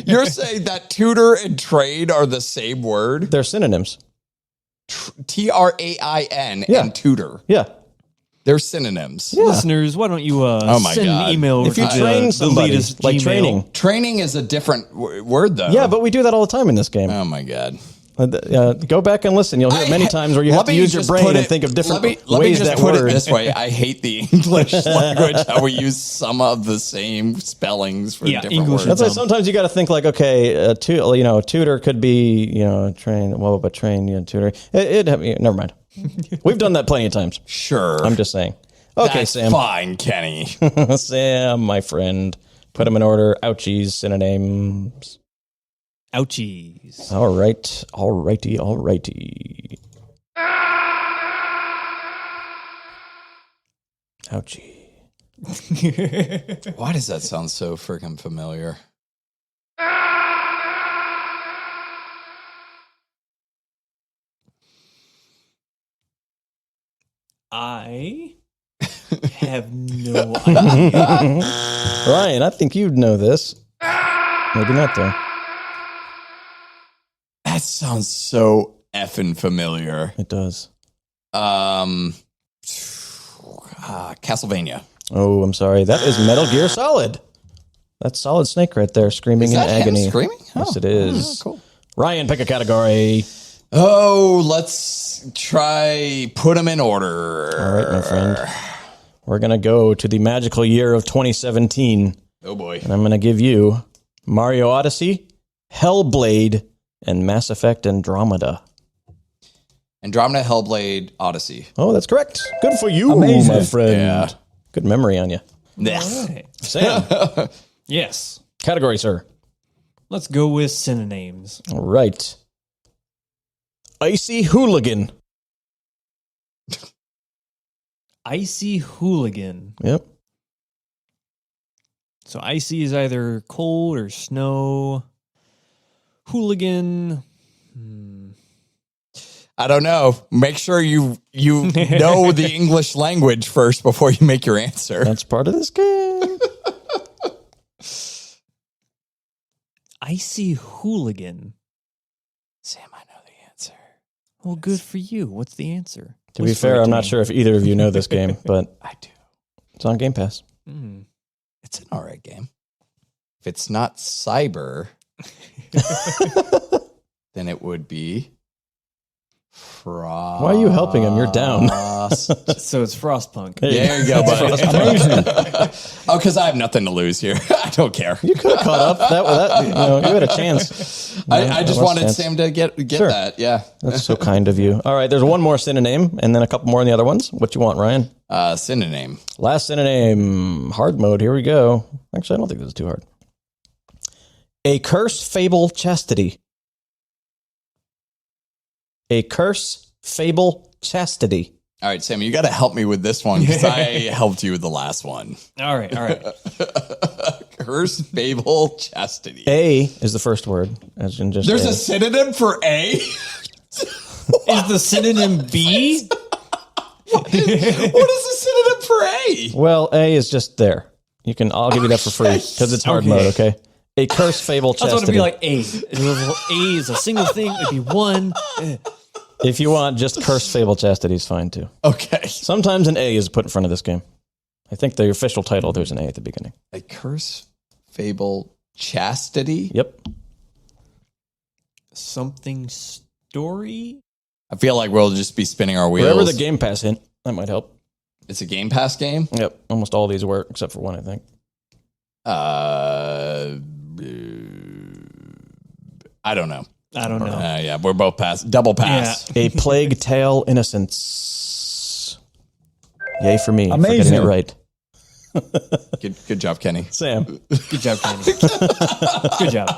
You're saying that tutor and train are the same word? They're synonyms. TRAIN Yeah. and tutor. Yeah. They're synonyms. Listeners, why don't you my send God. an email over If you to train the somebody, Leetist like Gmail. training. Training is a different word, though. Yeah, but we do that all the time in this game. Oh, my God. Go back and listen. You'll hear many times where you have Let to me use your just brain put and it- think of different let me ways just that put word. it this way. I hate the English language, how we use some of the same spellings for different English words. That's why dumb. sometimes you got to think like, okay, tutor could be, train. Well, but train, tutor. Never mind. We've done that plenty of times. Sure. I'm just saying. Okay, That's Sam. fine, Kenny. Sam, my friend. Put them in order. Ouchies, synonyms. Ouchies. All right. All righty. Ouchie. Why does that sound so freaking familiar? I have no idea. Ryan, I think you'd know this. Maybe not, though. That sounds so effing familiar. It does. Castlevania. Oh, I'm sorry. That is Metal Gear Solid. That's Solid Snake right there, screaming Is in that him agony. screaming? Yes, it is. Cool. Ryan, pick a category. Oh, let's try put them in order. All right, my friend. We're going to go to the magical year of 2017. Oh, boy. And I'm going to give you Mario Odyssey, Hellblade, and Mass Effect Andromeda. Andromeda Hellblade Odyssey. Oh, that's correct. Good for you, Amazing. my friend. Yeah. Good memory on you. Yes. All right. Sam, Yes. category, sir. Let's go with synonyms. All right. Icy hooligan. Icy hooligan. Yep. So icy is either cold or snow. Hooligan. I don't know. Make sure you know the English language first before you make your answer. That's part of this game. Icy hooligan. Sam, I know the answer. Well, good for you. What's the answer? To be fair, I'm not sure if either of you know this game, but I do. it's on Game Pass. It's an all right game. If it's not cyber, then it would be Frost. Why are you helping him? You're down. So it's Frostpunk. There you go, buddy. Oh, because I have nothing to lose here. I don't care. You could have caught up. That you had a chance. I just wanted chance. Sam to get Sure. that. Yeah. That's so kind of you. All right, there's one more synonym and then a couple more in the other ones. What you want, Ryan? Synonym. Last synonym, hard mode. Here we go. Actually, I don't think this is too hard. A curse, fable, chastity. A curse, fable, chastity. All right, Sam, you got to help me with this one because I helped you with the last one. All right. Curse, fable, chastity. A is the first word. As in just There's a synonym for A? Is the synonym B? What is the synonym for A? Well, A is just there. I'll give you that for free because it's hard mode, okay? A curse, fable, I thought chastity. it'd be like A. A is a single thing. It'd be one. If you want, just curse, fable, chastity is fine too. Okay. Sometimes an A is put in front of this game. I think the official title, there's an A at the beginning. A curse, fable, chastity? Yep. Something story? I feel like we'll just be spinning our wheels. Wherever the Game Pass hint, that might help. It's a Game Pass game? Yep. Almost all these work except for one, I think. I don't know. I don't know. Yeah, we're both pass. Double pass. A Plague Tale Innocence. Yay for me. Amazing. For getting it right. Good job, Kenny. Sam. Good job, Kenny. Good job.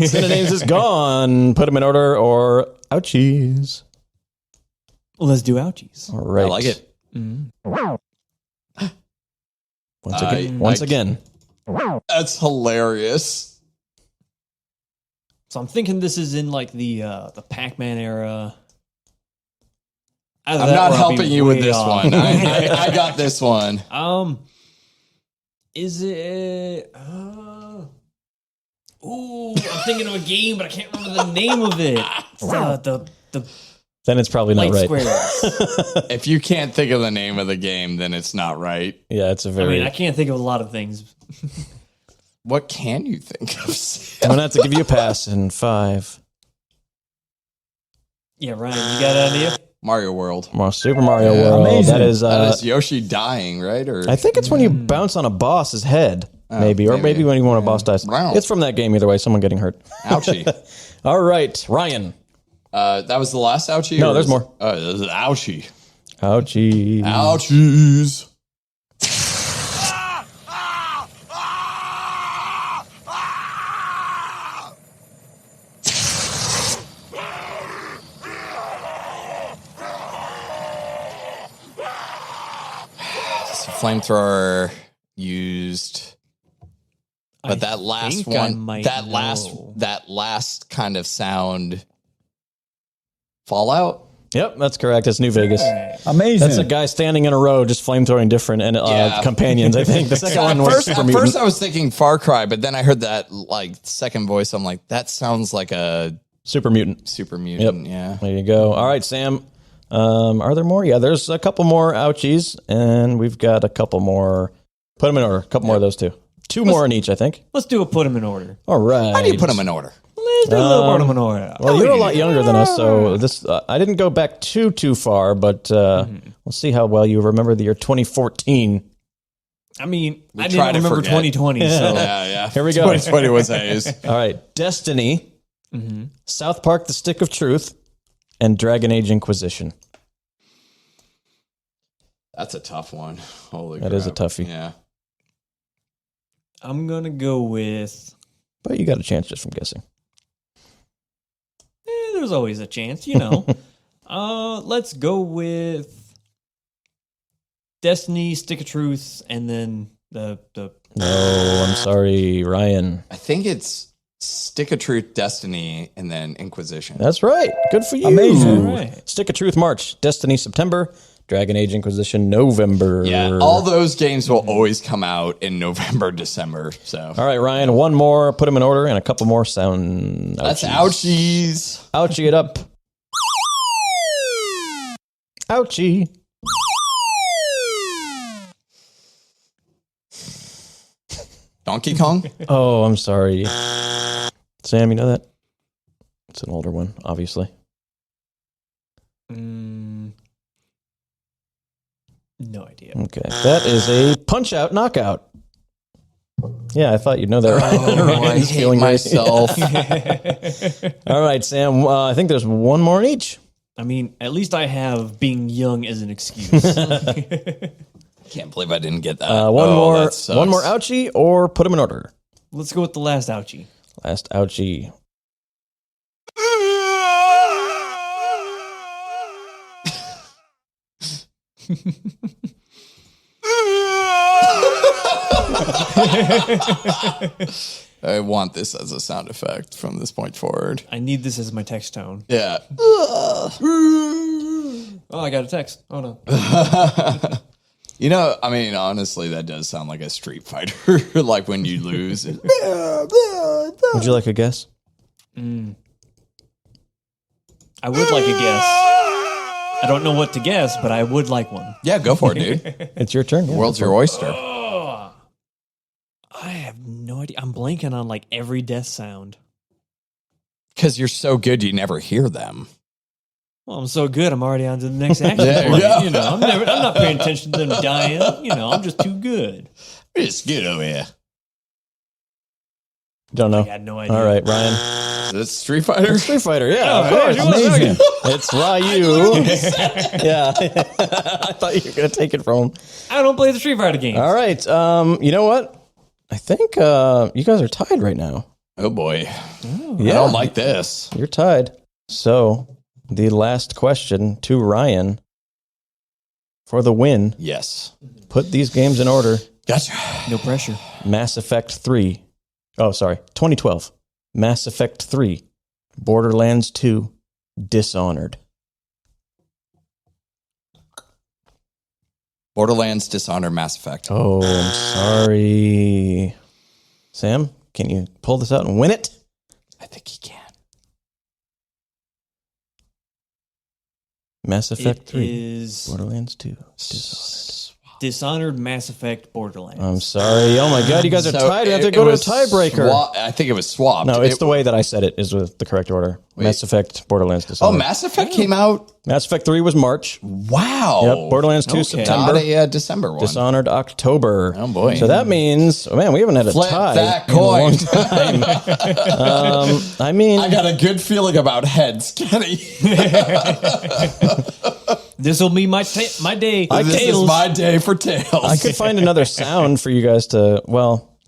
Synonyms is gone. Put them in order or ouchies. Let's do ouchies. All right. I like it. Once again. That's hilarious. So I'm thinking this is in like the Pac-Man era. I'm not helping you with this one. I got this one. Is it? I'm thinking of a game, but I can't remember the name of it. The Then it's probably not light right. squares. If you can't think of the name of the game, then it's not right. Yeah, it's a I very. mean, I can't think of a lot of things. What can you think of? I'm gonna have to give you a pass in 5. Yeah, Ryan, you got an idea? Mario World. Super Mario World. Amazing. That is. That is Yoshi dying, right? Or I think it's when you bounce on a boss's head, maybe, or maybe when a boss dies. Wow. It's from that game either way. Someone getting hurt. ouchie. All right, Ryan. That was the last ouchie? No, or there's was- more. This is ouchie. Ouchie. Ouchies. Flamethrower used, but that last think I one, might that know. last kind of sound, Fallout. Yep, that's correct. It's New Vegas. Amazing. That's a guy standing in a row, just flamethrowing different and Yeah. companions. I think the second one was Super At Mutant. first, I was thinking Far Cry, but then I heard that like second voice. I'm like, that sounds like a Super Mutant. Super Mutant. Yeah. There you go. All right, Sam. Are there more? Yeah, there's a couple more ouchies, and we've got a couple more. Put them in order. A couple more of those too. Two more in each, I think. Let's do a put them in order. All right. How do you put them in order? Let's do a little put them in order. Well, you're a lot younger than us, so this I didn't go back too far, but we'll see how well you remember the year 2014. I mean, I try didn't to remember forget. 2020, so Yeah. Here we go. 2020 was haze. All right, Destiny, South Park: The Stick of Truth, and Dragon Age Inquisition. That's a tough one. Holy That crap. is a toughie. Yeah. I'm going to go with... But you got a chance just from guessing. There's always a chance, you know. Let's go with Destiny, Stick of Truth, and then the No, I'm sorry, Ryan. I think it's Stick of Truth, Destiny, and then Inquisition. That's right. Good for you. Amazing. All right. Stick of Truth, March. Destiny, September. Dragon Age Inquisition, November. Yeah, all those games will always come out in November, December. So All right, Ryan, one more. Put them in order and a couple more sound. that's ouchies. ouchies. Ouchie it up. Ouchie. Donkey Kong? Oh, I'm sorry. Sam, you know that? It's an older one, obviously. No idea. Okay. That is a Punch-Out Knockout. Yeah, I thought you'd know that. Right? Oh, I hate feeling right. myself. All right, Sam. I think there's one more in each. I mean, at least I have being young as an excuse. Can't believe I didn't get that. One more that sucks. ouchie, or put them in order. Let's go with the last ouchie. Last ouchie. I want this as a sound effect from this point forward. I need this as my text tone. Yeah. Oh, I got a text. Oh, no. You know, I mean, honestly, that does sound like a Street Fighter. Like when you lose. Would you like a guess? I would like a guess. I don't know what to guess, but I would like one. Yeah, go for it, dude. It's your turn. Yeah, World's your oyster. I have no idea. I'm blanking on like every death sound. Because you're so good, you never hear them. Well, I'm so good. I'm already on to the next action There point. you go. You know, I'm not paying attention to them dying. You know, I'm just too good. It's good over here. Don't know. I had no idea. All right, Ryan. Is it Street Fighter? Street Fighter, yeah, of Oh, course. yeah, sure. Amazing. It's Ryu. Yeah. I thought you were going to take it from him. I don't play the Street Fighter games. All right. You know what? I think you guys are tied right now. Oh, boy. Yeah. I don't like this. You're tied. So, the last question to Ryan for the win. Yes. Put these games in order. Gotcha. No pressure. Mass Effect 3. Oh, sorry. 2012. Mass Effect 3. Borderlands 2. Dishonored. Borderlands, Dishonored, Mass Effect. Oh, I'm sorry. Sam, can you pull this out and win it? I think he can. Mass Effect It 3. is Borderlands 2. Dishonored. Dishonored, Mass Effect, Borderlands. I'm sorry. Oh my God, you guys are So tied. We have to it go to a was tiebreaker. I think it was swapped. No, it's It- the way that I said it is with the correct order. Mass Effect, Borderlands, Oh, Dishonored. Mass Effect came out. Mass Effect 3 was March. Wow. Yep. Borderlands 2, Okay. September. Not a December one. Dishonored, October. Oh, boy. So that means, man, we haven't had a Flip tie that in a long coin. time. I mean, I got a good feeling about heads, Kenny. This will be my day. This Tails. is my day for tails. I could find another sound for you guys to, well,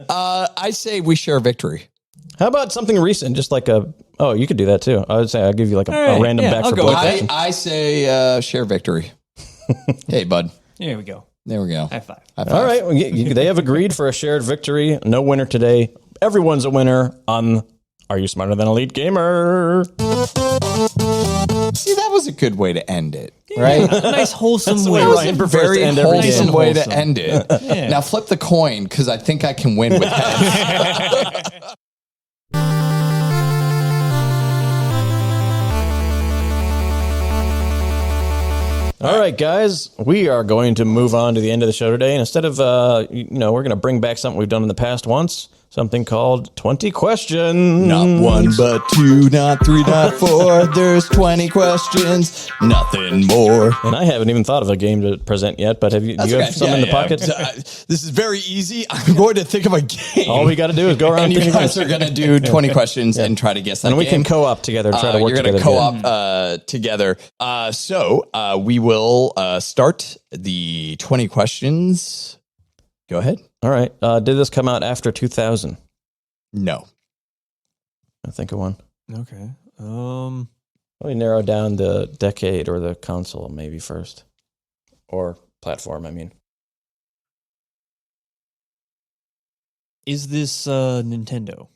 I say we share victory. how about something recent? Just like you could do that too. I would say I'll give you like a, All right, a random yeah, back I'll for go both with that. questions. I say share victory. Hey, bud. There we go. There we go. High five. High five. All right. Well, they have agreed for a shared victory. No winner today. Everyone's a winner on Are You Smarter Than a Leet Gamer? See, that was a good way to end it, right? A nice wholesome way. way Ryan prefers Very to end every wholesome game. way Wholesome. to end it. Yeah. Now flip the coin because I think I can win with heads. All right, guys, we are going to move on to the end of the show today. And instead of, we're going to bring back something we've done in the past once. something called 20 Questions. Not one, but two, not three, not four. There's 20 questions, nothing more. And I haven't even thought of a game to present yet, but do you have some in the pocket? This is very easy. I'm going to think of a game. All we got to do is go around and you guys are going to do 20 questions and try to guess that and we game. can co-op together, try to work together. You're going to co-op together. So we will start the 20 questions. Go ahead. All right. Did this come out after 2000? No. I think of one. Okay. Let me narrow down the decade or the console maybe first. Or platform, I mean. Is this Nintendo?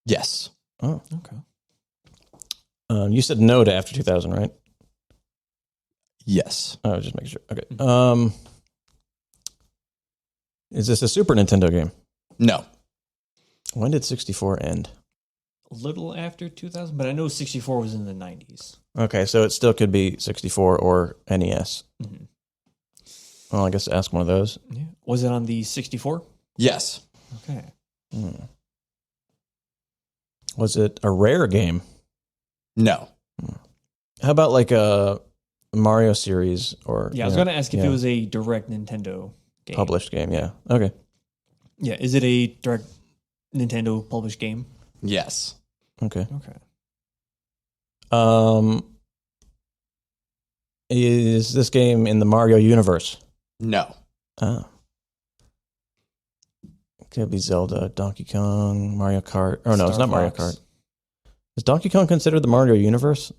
Yes. Oh. Okay. You said no to after 2000, right? Yes. Oh, just make sure. Okay. Is this a Super Nintendo game? No. When did 64 end? A little after 2000, but I know 64 was in the 90s. Okay, so it still could be 64 or NES. Mm-hmm. Well, I guess ask one of those. Yeah. Was it on the 64? Yes. Okay. Was it a rare game? No. How about like a Mario series or Yeah, I was going to ask if it was a direct Nintendo game. Published game, yeah. Okay. Yeah, is it a direct Nintendo published game? Yes. Okay. Okay. Is this game in the Mario universe? No. Oh. It could be Zelda, Donkey Kong, Mario Kart. Oh, no, Star it's not Mario Fox. Kart. Is Donkey Kong considered the Mario universe?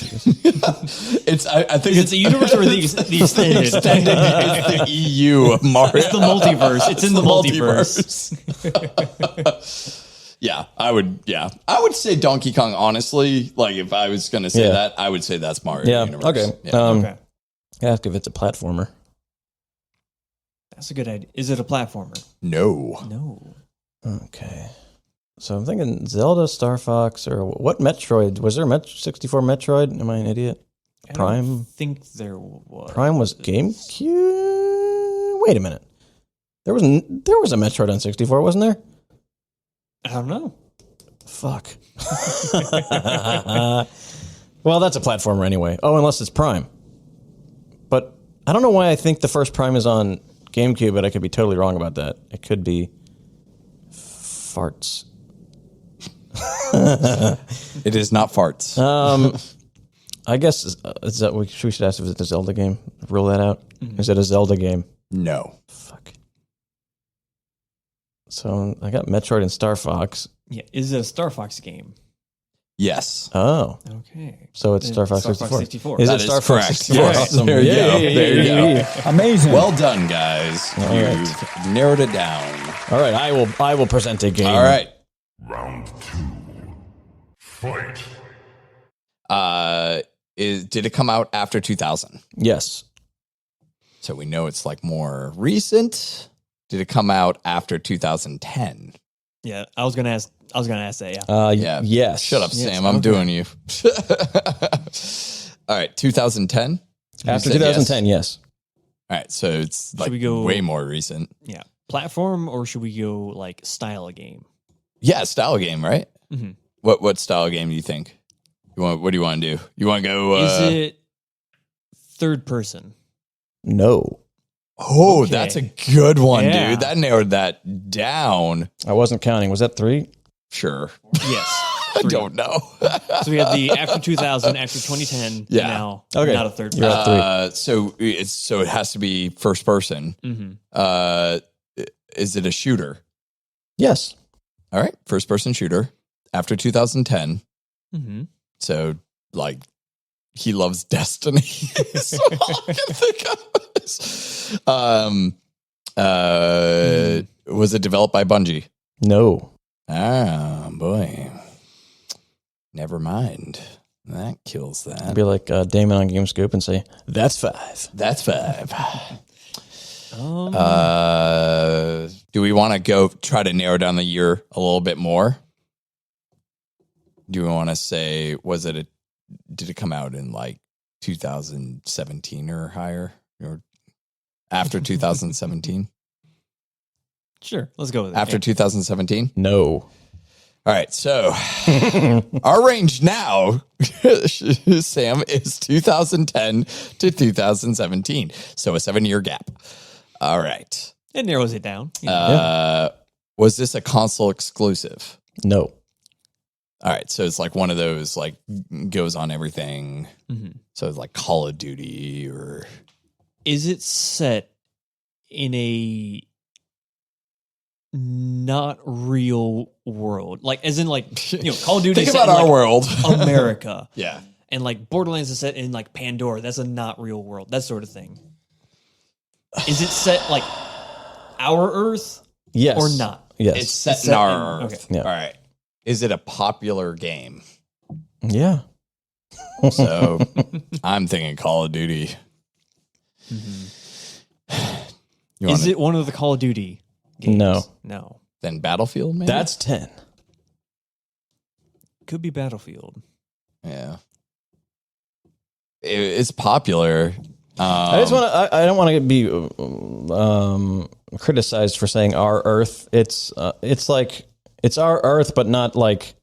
It's. I think Is it the universe or the extended? It's the EU of Mario. It's the multiverse. It's in the multiverse. Yeah, I would say Donkey Kong. Honestly, like if I was going to say that, I would say that's Mario. Yeah. Universe. Okay. Yeah. Okay. Ask if it's a platformer. That's a good idea. Is it a platformer? No. No. Okay. So I'm thinking Zelda, Star Fox, or what Metroid? Was there a 64 Metroid? Am I an idiot? I Prime? don't think there was. Prime was GameCube? Wait a minute. There was a Metroid on 64, wasn't there? I don't know. Fuck. Well, that's a platformer anyway. Oh, unless it's Prime. But I don't know why I think the first Prime is on GameCube, but I could be totally wrong about that. It could be farts. It is not farts. I guess is that we should ask if it's a Zelda game. Rule that out. Mm-hmm. Is it a Zelda game? No. Fuck. So I got Metroid and Star Fox. Yeah. Is it a Star Fox game? Yes. Oh. Okay. So it's Star Fox 64. 64. Is That it Star is Fox correct. 64? Yes. Awesome. There you go. There you go. Amazing. Well done, guys. All You've narrowed it down. All right, I will present a game. All right. Round 2. Fight. Did it come out after 2000? Yes. So we know it's like more recent. Did it come out after 2010? Yeah. I was gonna ask that. Yeah. Yeah. Yes. Shut up, Yes, Sam. I'm okay. doing you. All right. 2010? After You said 2010, yes. All right. So it's like we go- way more recent. Yeah. Platform, or should we go like style of game? Yeah. Style game, right? Mm-hmm. What style game do you think? What do you want to do? You want to go? Is it third person? No. Oh, Okay. that's a good one, Yeah. dude. That narrowed that down. I wasn't counting. Was that 3? Sure. Yes. I don't know. So we have the after 2000, after 2010. Yeah. And now Okay. not a third You're person. at 3. So it has to be first person. Mm-hmm. Is it a shooter? Yes. All right, first person shooter after 2010. Mm-hmm. So like he loves Destiny. So all I can think of is, was it developed by Bungie? No. Ah, boy. Never mind. That kills that. I'd be like Damon on GameScoop and say, that's 5. That's 5. Do we want to go try to narrow down the year a little bit more? Do we want to say, did it come out in like 2017 or higher, or after 2017? Sure, let's go with it. After 2017? No. All right, so our range now, Sam, is 2010 to 2017. So a 7-year gap. All right. It narrows it down. Was this a console exclusive? No. All right, so it's like one of those like goes on everything. Mm-hmm. So it's like Call of Duty or Is it set in a not real world? Like, as in, like, you know, Call of Duty think is set about in, our like, world. America. Yeah. And, like, Borderlands is set in, like, Pandora. That's a not real world. That sort of thing. Is it set, like, our Earth? Yes. Or not? Yes. It's set It's in set our in- Earth. okay. Yeah. All right. Is it a popular game? Yeah. So I'm thinking Call of Duty. Is it one of the Call of Duty games? No. No. Then Battlefield, maybe? That's 10. Could be Battlefield. Yeah. It's popular. I just want to. I don't want to be criticized for saying our Earth. It's like it's our Earth, but not like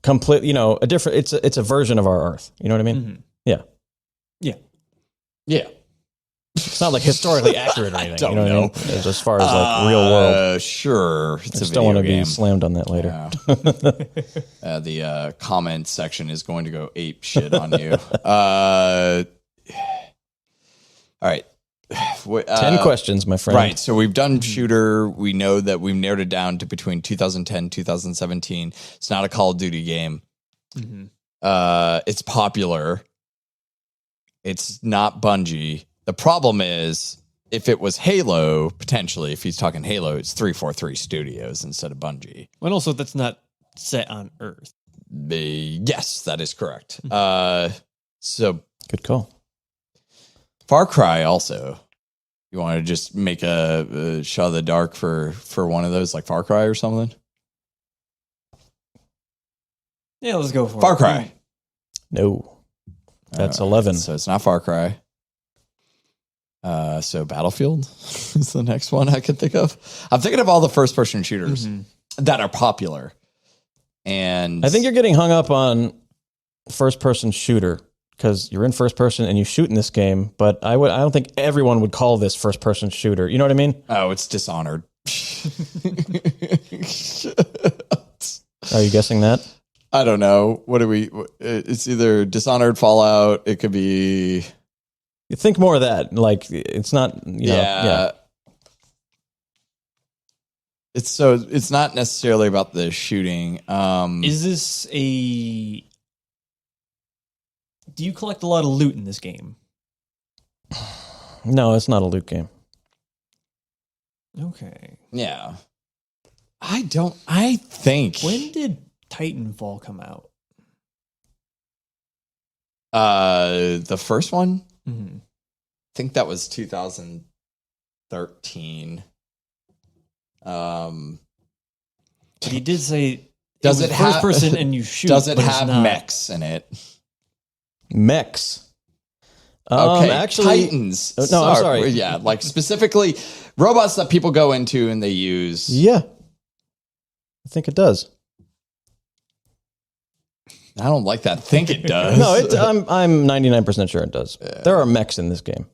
complete. You know, a different. It's a version of our Earth. You know what I mean? Mm-hmm. Yeah. Yeah. Yeah. It's not like historically accurate or anything. don't You know what I know. mean? As far as like real world. Sure. I It's just a don't want to video game. be slammed on that later. Yeah. The comment section is going to go ape shit on you. All right. 10 questions, my friend. Right. So we've done shooter. We know that we've narrowed it down to between 2010 2017. It's not a Call of Duty game. Mm-hmm. It's popular. It's not Bungie. The problem is if it was Halo, potentially, if he's talking Halo, it's 343 Studios instead of Bungie. And also, that's not set on Earth. Yes, that is correct. So Good call. Far Cry also. You want to just make a Shot of the Dark for one of those, like Far Cry or something? Yeah, let's go for Far it. Cry. No. That's 11. So it's not Far Cry. So Battlefield is the next one I could think of. I'm thinking of all the first person shooters that are popular. And I think you're getting hung up on first person shooter because you're in first person and you shoot in this game, but I don't think everyone would call this first person shooter. You know what I mean? Oh, it's Dishonored. Are you guessing that? I don't know. What do we? It's either Dishonored, Fallout. It could be. You think more of that. Like it's not. You know, yeah. It's not necessarily about the shooting. Is this a... Do you collect a lot of loot in this game? No, it's not a loot game. Okay. Yeah. I think. When did Titanfall come out? The first one? Mm-hmm. I think that was 2013. But he did say Does was it first have- person and you shoot. Does it but it's have not. mechs in it? Mechs. Okay, Actually, Titans. no, I'm sorry. Yeah, like specifically robots that people go into and they use. Yeah, I think it does. I don't like that. Think it does. No, I'm 99% sure it does. There are mechs in this game.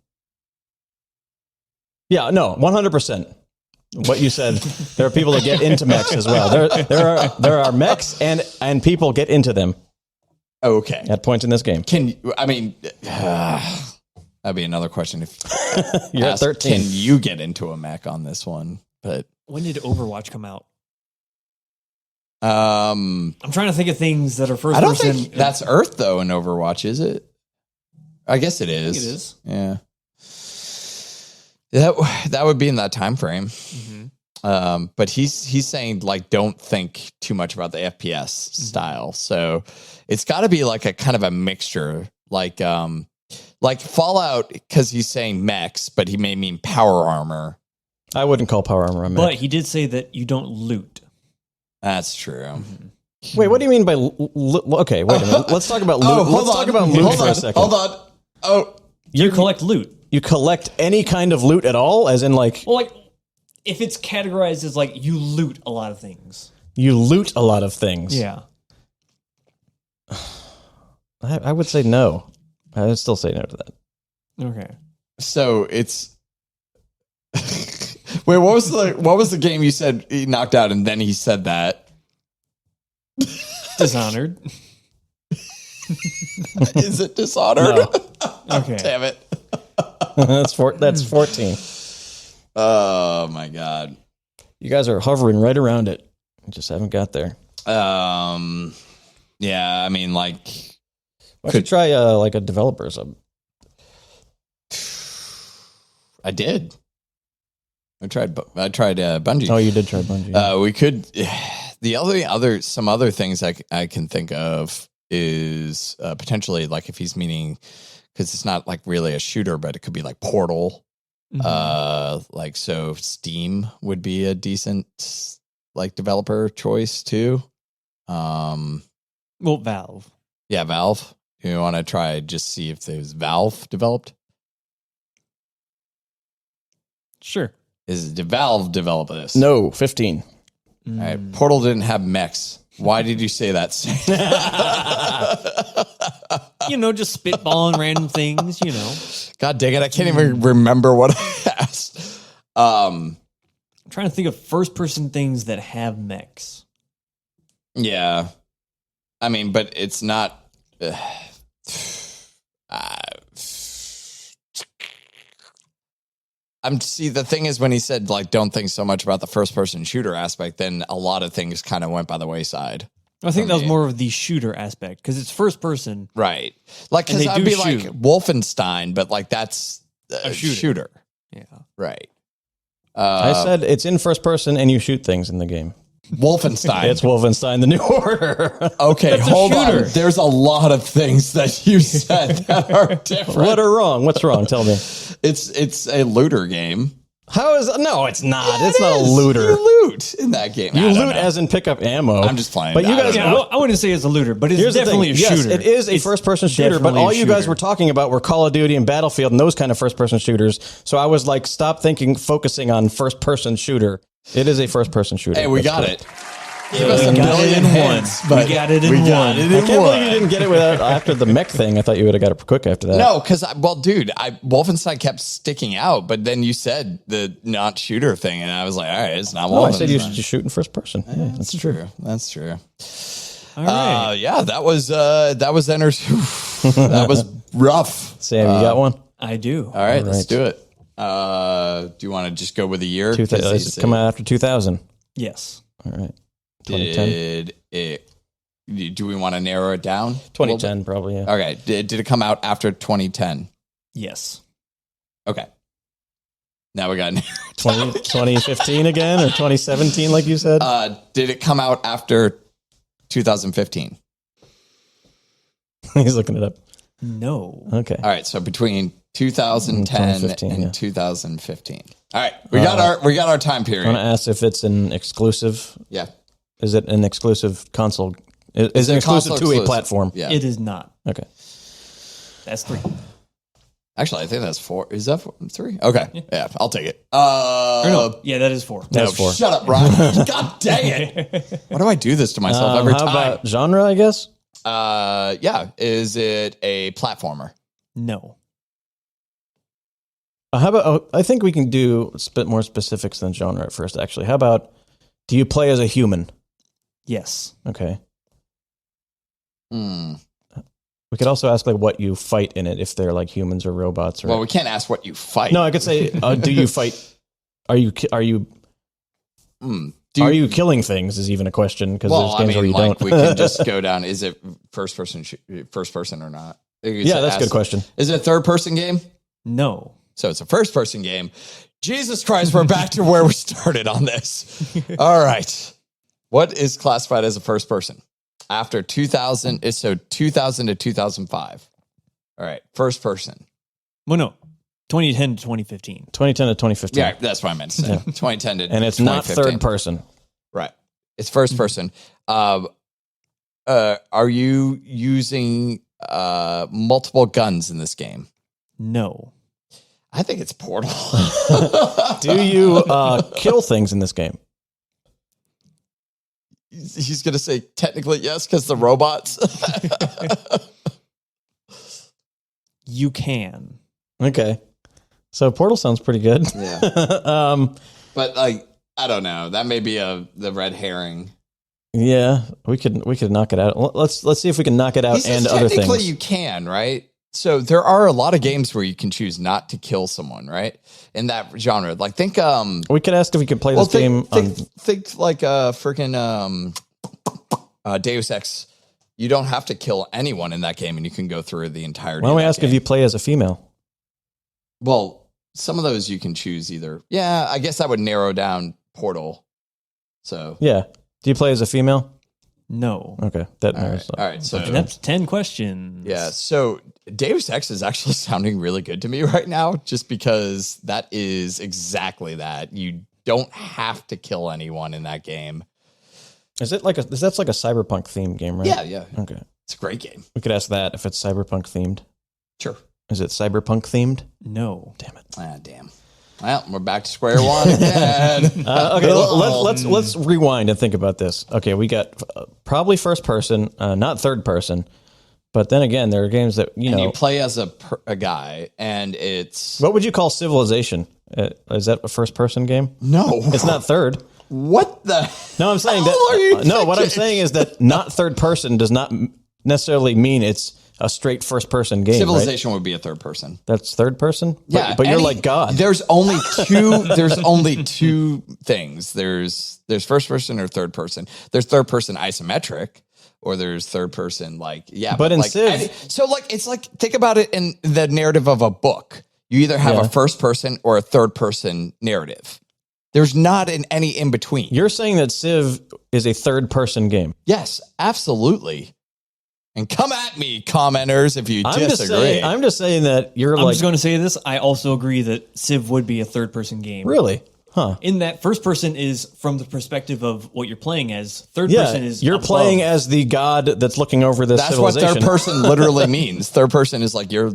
Yeah, no, 100%. What you said, there are people that get into mechs as well. There are mechs and people get into them Okay. at points in this game. That'd be another question. If You're at ask, 13. Can you get into a mech on this one? But When did Overwatch come out? I'm I'm trying to think of things that are first I don't person. think that's Earth though in Overwatch, is it? I guess it is. I think it is. Yeah. That would be in that time frame. Mm-hmm. But he's saying like don't think too much about the FPS style. So it's got to be like a kind of a mixture, like Fallout, because he's saying mechs, but he may mean power armor. I wouldn't call power armor a mech. But he did say that you don't loot. That's true. Wait, what do you mean by okay? Wait a minute. Let's talk about loot. Let's talk about loot for a second. Hold on. Oh, You collect loot. You collect any kind of loot at all, as in like Well, like if it's categorized as like you loot a lot of things. You loot a lot of things. Yeah. I would say no. I would still say no to that. Okay. So it's wait. What was the game you said he knocked out, and then he said that? Dishonored. Is it Dishonored? No. Okay. Damn it. That's 14. Oh my god. You guys are hovering right around it. You just haven't got there. Yeah, I mean, like, Why don't you try like a developer sub? I did. I tried Bungie. Oh, you did try Bungie. We could. Some other things I can think of is potentially like if he's meaning, because it's not like really a shooter, but it could be like Portal. Like, so Steam would be a decent like developer choice too. Well, Valve. Yeah, Valve. You want to try just see if there's Valve developed? Sure. Did Valve develop this? No, 15. All right. Portal didn't have mechs. Why did you say that? Just spitballing random things, God dang it. I can't even remember what I asked. I'm trying to think of first-person things that have mechs. Yeah. I mean, but it's not... the thing is when he said, like, don't think so much about the first-person shooter aspect, then a lot of things kind of went by the wayside. I think that was more of the shooter aspect, because it's first-person. Right. Like, because I'd be like Wolfenstein, but, like, that's a shooter. Yeah. Right. I said it's in first person and you shoot things in the game. Wolfenstein. It's Wolfenstein: The New Order. Okay, hold on. There's a lot of things that you said that are different. What are wrong? What's wrong? Tell me. It's a looter game. How is no? It's not. Yeah, it's not a looter. You loot in that game. You loot as in pick up ammo. I'm just playing. But you guys, I wouldn't say it's a looter, but it's definitely a shooter. Yes, it is a first-person shooter. But all you guys were talking about were Call of Duty and Battlefield and those kind of first-person shooters. So I was like, stop focusing on first-person shooter. It is a first-person shooter. Hey, we got it. Give us a million hints, but we got it in one. I can't believe you didn't get it without after the mech thing. I thought you would have got it quick after that. No, because Wolfenstein kept sticking out, but then you said the not shooter thing, and I was like, all right, it's not Wolfenstein. No, I said you should just shoot in first person. Yeah, that's true. That's true. All right. Yeah, that was that was rough. Sam, you got one? I do. All right, let's do it. Do you want to just go with a year? It's come out after 2000. Yes. All right. 2010. Do we want to narrow it down? 2010, probably, yeah. Okay. Did it come out after 2010? Yes. Okay. Now we got 2015 again, or 2017, like you said? Did it come out after 2015? He's looking it up. No. Okay. All right. So between 2010 and 2015. All right. We got our time period. I want to ask if it's an exclusive. Yeah. Is it an exclusive console? Is it exclusive to a platform? Yeah. It is not. Okay. That's 3. Actually, I think that's 4. Is that 3? Okay. Yeah, I'll take it. Yeah, that is 4. That's 4. Shut up, Brian. God dang it. Why do I do this to myself every time? How about genre, I guess? Yeah. Is it a platformer? No. How about, I think we can do a bit more specifics than genre at first, actually. How about, do you play as a human? Yes. Okay. We could also ask like what you fight in it, if they're like humans or robots. Or Well, we can't ask what you fight. no, I could say, do you fight? Are you killing things? Is even a question, because there's games where you don't. We can just go down. Is it first person or not? Yeah, that's a good question. Is it a third person game? No. So it's a first person game. Jesus Christ, we're back to where we started on this. All right. What is classified as a first person? After 2000, so 2000 to 2005. All right. First person. Well, no. 2010 to 2015. 2010 to 2015. Yeah, that's what I meant to say. 2010 to and it's not third person. Right. It's first person. Are you using multiple guns in this game? No. I think it's Portal. Do you kill things in this game? He's going to say technically yes because the robots. You can. Okay. So Portal sounds pretty good. Yeah. But like, I don't know. That may be the red herring. Yeah, we could knock it out. Let's see if we can knock it out and other things. Technically, you can, right? So there are a lot of games where you can choose not to kill someone, right? In that genre, like think. We could ask if we could play this game. Think like freaking Deus Ex. You don't have to kill anyone in that game, and you can go through the entirety. Why don't we ask if you play as a female? Well, some of those you can choose either. Yeah, I guess that would narrow down Portal. So yeah, do you play as a female? No. Okay, that narrows. All right. So that's 10 questions. Yeah. So Deus Ex is actually sounding really good to me right now, just because that is exactly that. You don't have to kill anyone in that game. Is it like that's like a cyberpunk themed game, right? Yeah. Okay. It's a great game. We could ask that if it's cyberpunk themed. Sure. Is it cyberpunk themed? No. Damn it. Damn. Well, we're back to square one again. Okay, let's rewind and think about this. Okay, we got probably first person, not third person. But then again, there are games that you play as a guy, and it's what would you call Civilization? Is that a first person game? No, it's not third. What the? No, I'm saying that. No, what I'm saying is that not third person does not necessarily mean it's a straight first person game. Civilization would be a third person. That's third person? Yeah. But you're like God. There's only two things. There's first person or third person. There's third person isometric, or there's third person But in Civ, it's like think about it in the narrative of a book. You either have a first person or a third person narrative. There's not any in between. You're saying that Civ is a third person game. Yes, absolutely. And come at me, commenters, if you disagree. I'm just saying that I'm just going to say this. I also agree that Civ would be a third person game. Really? Huh. In that first person is from the perspective of what you're playing as. Third person is you're playing as the God that's looking over this civilization. That's what third person literally means. Third person is like you're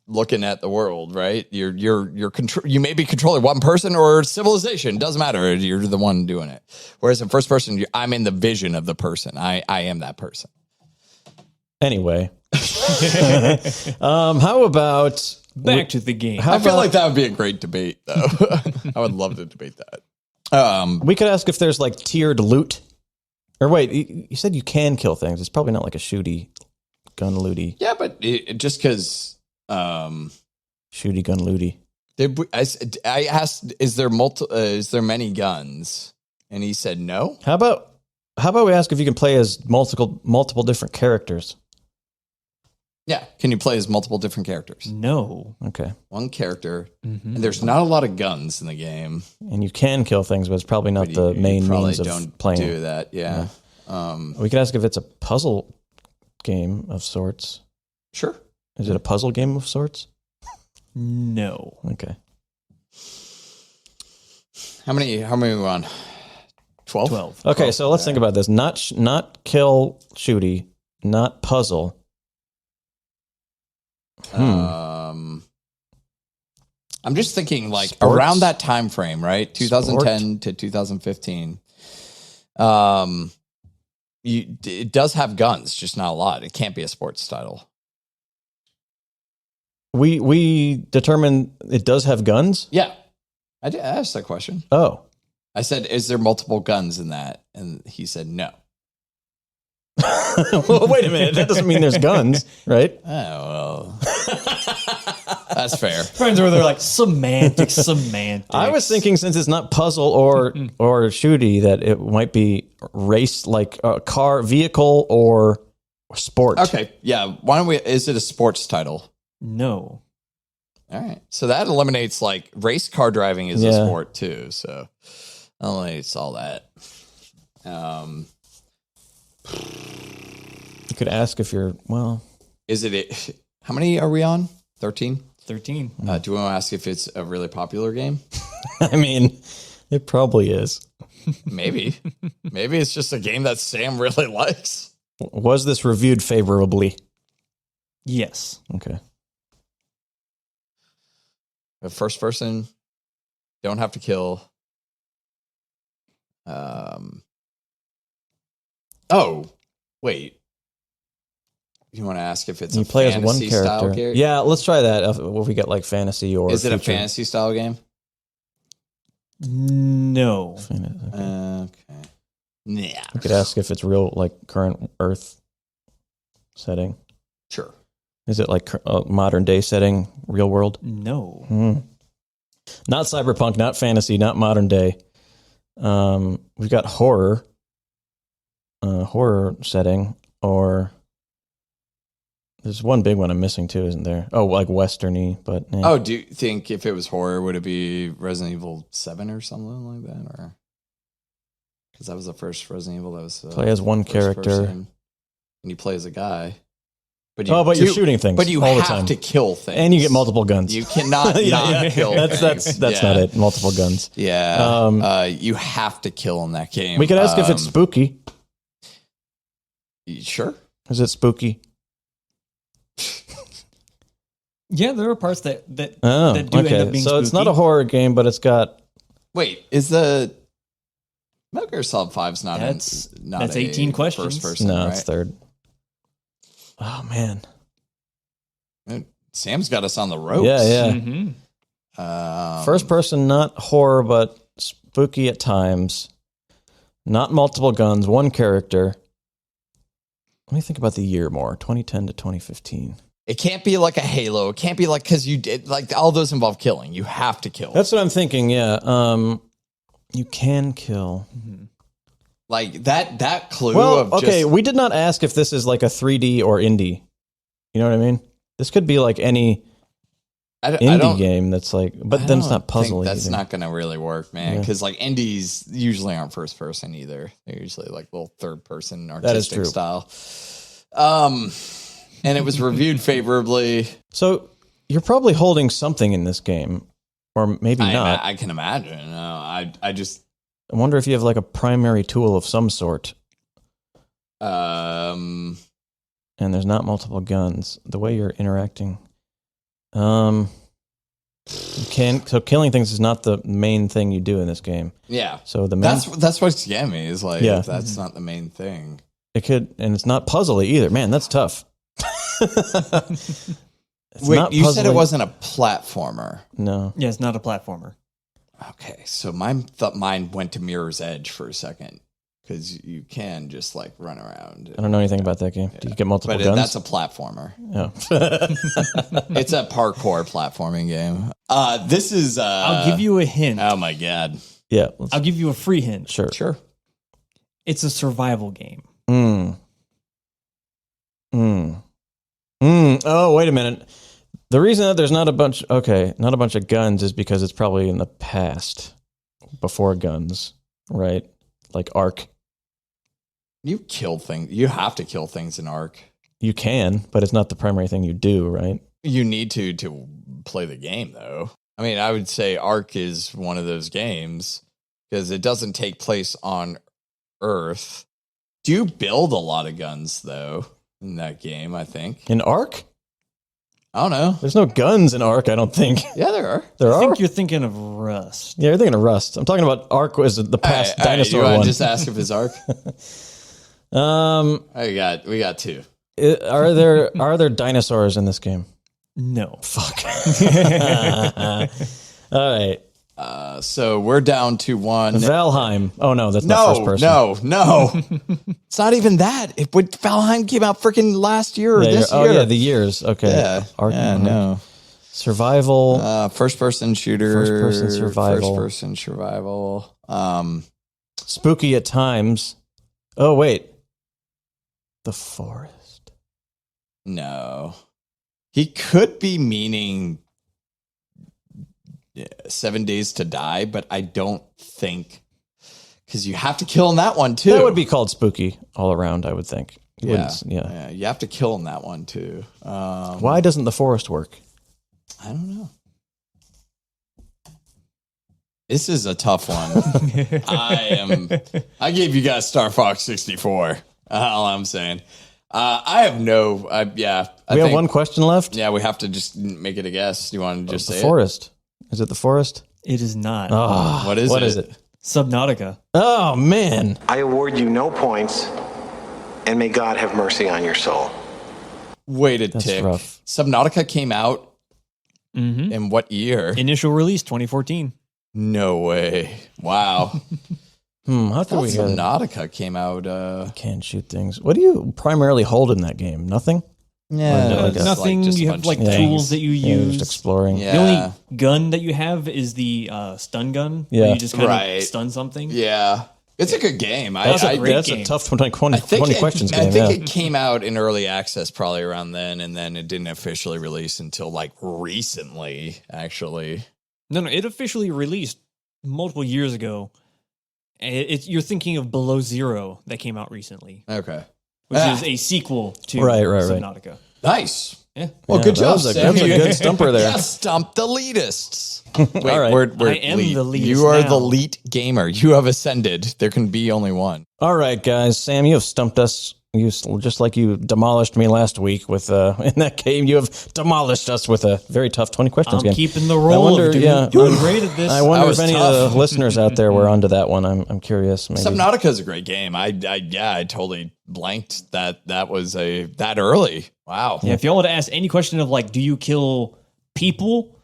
looking at the world, right? You may be controlling one person or civilization. Doesn't matter. You're the one doing it. Whereas in first person, I'm in the vision of the person. I am that person. Anyway, how about back to the game? I feel like that would be a great debate, though. I would love to debate that. We could ask if there's like tiered loot. Or wait, you said you can kill things. It's probably not like a shooty, gun looty. Yeah, but just because shooty gun looty. I asked, is there many guns? And he said no. How about we ask if you can play as multiple different characters? Yeah. Can you play as multiple different characters? No. Okay. One character. Mm-hmm. And there's not a lot of guns in the game. And you can kill things, but it's probably not the main means of playing. Do that. Yeah. We could ask if it's a puzzle game of sorts. Sure. Is it a puzzle game of sorts? No. Okay. How many are we on? 12? Okay, so let's think about this. Not kill shooty, not puzzle. I'm just thinking around that time frame, right? 2010 to 2015. It does have guns, just not a lot. It can't be a sports title. We determined it does have guns? Yeah. I asked that question. Oh. I said, is there multiple guns in that? And he said, no. Well, wait a minute. That doesn't mean there's guns, right? Oh, well. That's fair. Friends where they're like, semantics. I was thinking since it's not puzzle or shooty that it might be race, like a car, vehicle, or sport. Okay. Yeah. Why don't is it a sports title? No. All right. So that eliminates race car driving is a sport too. So eliminates all that. You could ask if you're, is it, how many are we on? 13? 13. Do we want to ask if it's a really popular game? I mean, it probably is. Maybe. Maybe it's just a game that Sam really likes. Was this reviewed favorably? Yes. Okay. A first person, don't have to kill. Oh, wait. You want to ask if it's You a play as one fantasy style character. game? Yeah, let's try that. If we get like fantasy or Is it a future. fantasy style game? No. Okay. Yeah. We could ask if it's real, like current Earth setting. Sure. Is it like modern day setting, real world? No. Not cyberpunk, not fantasy, not modern day. We've got horror setting, or there's one big one I'm missing too, isn't there? Oh, like westerny, but Oh, do you think if it was horror, would it be Resident Evil 7 or something like that, or because that was the first Resident Evil that was play as one character, person, and you play as a guy. But you're shooting things. But you all the have time. to kill things, and you get multiple guns. You cannot not kill. That's things. not it. Multiple guns. Yeah. You have to kill in that game. We could ask if it's spooky. Sure. Is it spooky? Yeah, there are parts that do end up being so spooky. it's not a horror game, but it's got. Wait, is the Metal Gear Solid 5's not? That's 18 18 questions. First person, No, right? it's third. Oh man. Sam's got us on the ropes. Yeah. Mm-hmm. First person, not horror, but spooky at times. Not multiple guns, one character. Let me think about the year more. 2010 to 2015. It can't be like a Halo. It can't be like, because you did like all those involve killing. You have to kill. That's what I'm thinking. Yeah. You can kill. Like that clue Well, of okay. just, We did not ask if this is like a 3D or indie. You know what I mean? This could be like any indie game that's like, but then it's not puzzle. That's either. not going to really work, man. Because like indies usually aren't first person either. They're usually like little third person artistic true. style. And it was reviewed favorably. So you're probably holding something in this game, or maybe not. I can imagine. I just wonder if you have like a primary tool of some sort. um And there's not multiple guns. The way you're interacting, you can. So killing things is not the main thing you do in this game. yeah. So the main, That's what's getting me is like Yeah. that's not the main thing. it could, and it's not puzzly either. Man, that's tough. It's Wait, not you said it puzzly. wasn't a platformer. No. Yeah, it's not a platformer. Okay, so mine went to Mirror's Edge for a second because you can just like run around. I don't know anything about that game. Do you get multiple But guns? that's a platformer. Oh. It's a parkour platforming game. This is. I'll give you a hint. Oh my god! Yeah. I'll give you a free hint. Sure. Sure. It's a survival game. Oh, wait a minute. The reason that there's not a bunch of guns is because it's probably in the past, before guns, right? Like Ark. You kill things. You have to kill things in Ark. You can, but it's not the primary thing you do, right? You need to play the game, though. I mean, I would say Ark is one of those games because it doesn't take place on Earth. Do you build a lot of guns though in that game? I think. In Ark? I don't know. There's no guns in Ark, I don't think. Yeah, there are. There I are? think you're thinking of Rust. Yeah, you're thinking of Rust. I'm talking about Ark was the past dinosaur you one. want to just ask if it's Ark? We got two. Are there dinosaurs in this game? No. Fuck. All right. So we're down to one. Valheim. Oh no, that's not first person. No. It's not even that. Valheim came out freaking last year or this year. Oh yeah, the years. Okay. Yeah. Ark, No. Survival. First person shooter. First-person survival. First person survival. Spooky at times. Oh wait. The Forest. No. He could be meaning 7 Days to Die, but I don't think, because you have to kill in that one too. That would be called spooky all around, I would think. Yeah. Yeah. You have to kill in that one too. Why doesn't The Forest work? I don't know. This is a tough one. I gave you guys Star Fox 64. All I'm saying. I have no. We have one question left. Yeah, we have to just make it a guess. You want to just say The Forest. Is it The Forest? It is not. Oh, What is it? Subnautica. Oh, man. I award you no points, and may God have mercy on your soul. Wait a tick. rough. Subnautica came out in what year? Initial release 2014. No way. Wow. How can we Subnautica came out? can't shoot things? What do you primarily hold in that game? Nothing? Yeah, Like Nothing. just a You have bunch like of tools things. that you Yeah, use. just exploring. Yeah. The only gun that you have is the stun gun. Yeah. Where you just kind Right. of stun something. Yeah. It's a good game. That's a great That's game. a tough 20 I think questions I game. think Yeah. it came out in early access probably around then, and then it didn't officially release until like recently, actually. No, it officially released multiple years ago. You're thinking of Below Zero that came out recently, Okay. which is a sequel to Right. Subnautica. Nice. Yeah. Well, Yeah, good that job, was a- Sam. that was a good stumper there. Yeah, stump the Leetists. Wait, All right. I am the Leetist You are now. the Leet Gamer. You have ascended. There can be only one. All right, guys. Sam, you have stumped us. You just like you demolished me last week with in that game. You have demolished us with a very tough 20 questions I'm game. keeping the role of doing great at this. I wonder That if was any tough. of the listeners out there were onto that one. I'm curious. Maybe. Subnautica is a great game. I totally blanked that was that early. Wow. Yeah, if y'all would ask any question of like, do you kill people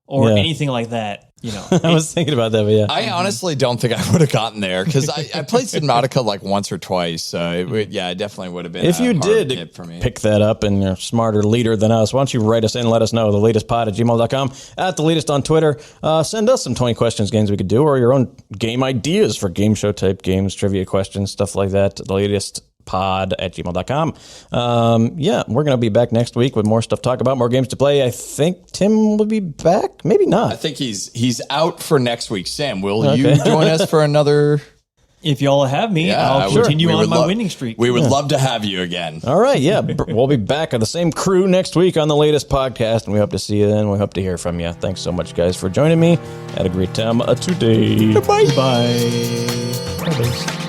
or Yeah. anything like that, you know, I was thinking about that, but yeah. I honestly don't think I would have gotten there because I played Subnautica like once or twice. So it definitely would have been. If a you hard did hit for me. pick that up and you're a smarter leader than us, why don't you write us in and let us know. TheLeetistPod@gmail.com, at TheLeetist on Twitter. Send us some 20 questions games we could do, or your own game ideas for game show type games, trivia questions, stuff like that. TheLeetistPod@gmail.com. Yeah, we're going to be back next week with more stuff to talk about, more games to play. I think Tim will be back. Maybe not. I think he's out for next week. Sam, will you join us for another? if y'all have me, Yeah, I'll continue on my winning streak. We would love to have you again. All right, yeah. We'll be back on the same crew next week on the latest podcast, and we hope to see you then. We hope to hear from you. Thanks so much, guys, for joining me. Had a great time today. Bye. Bye.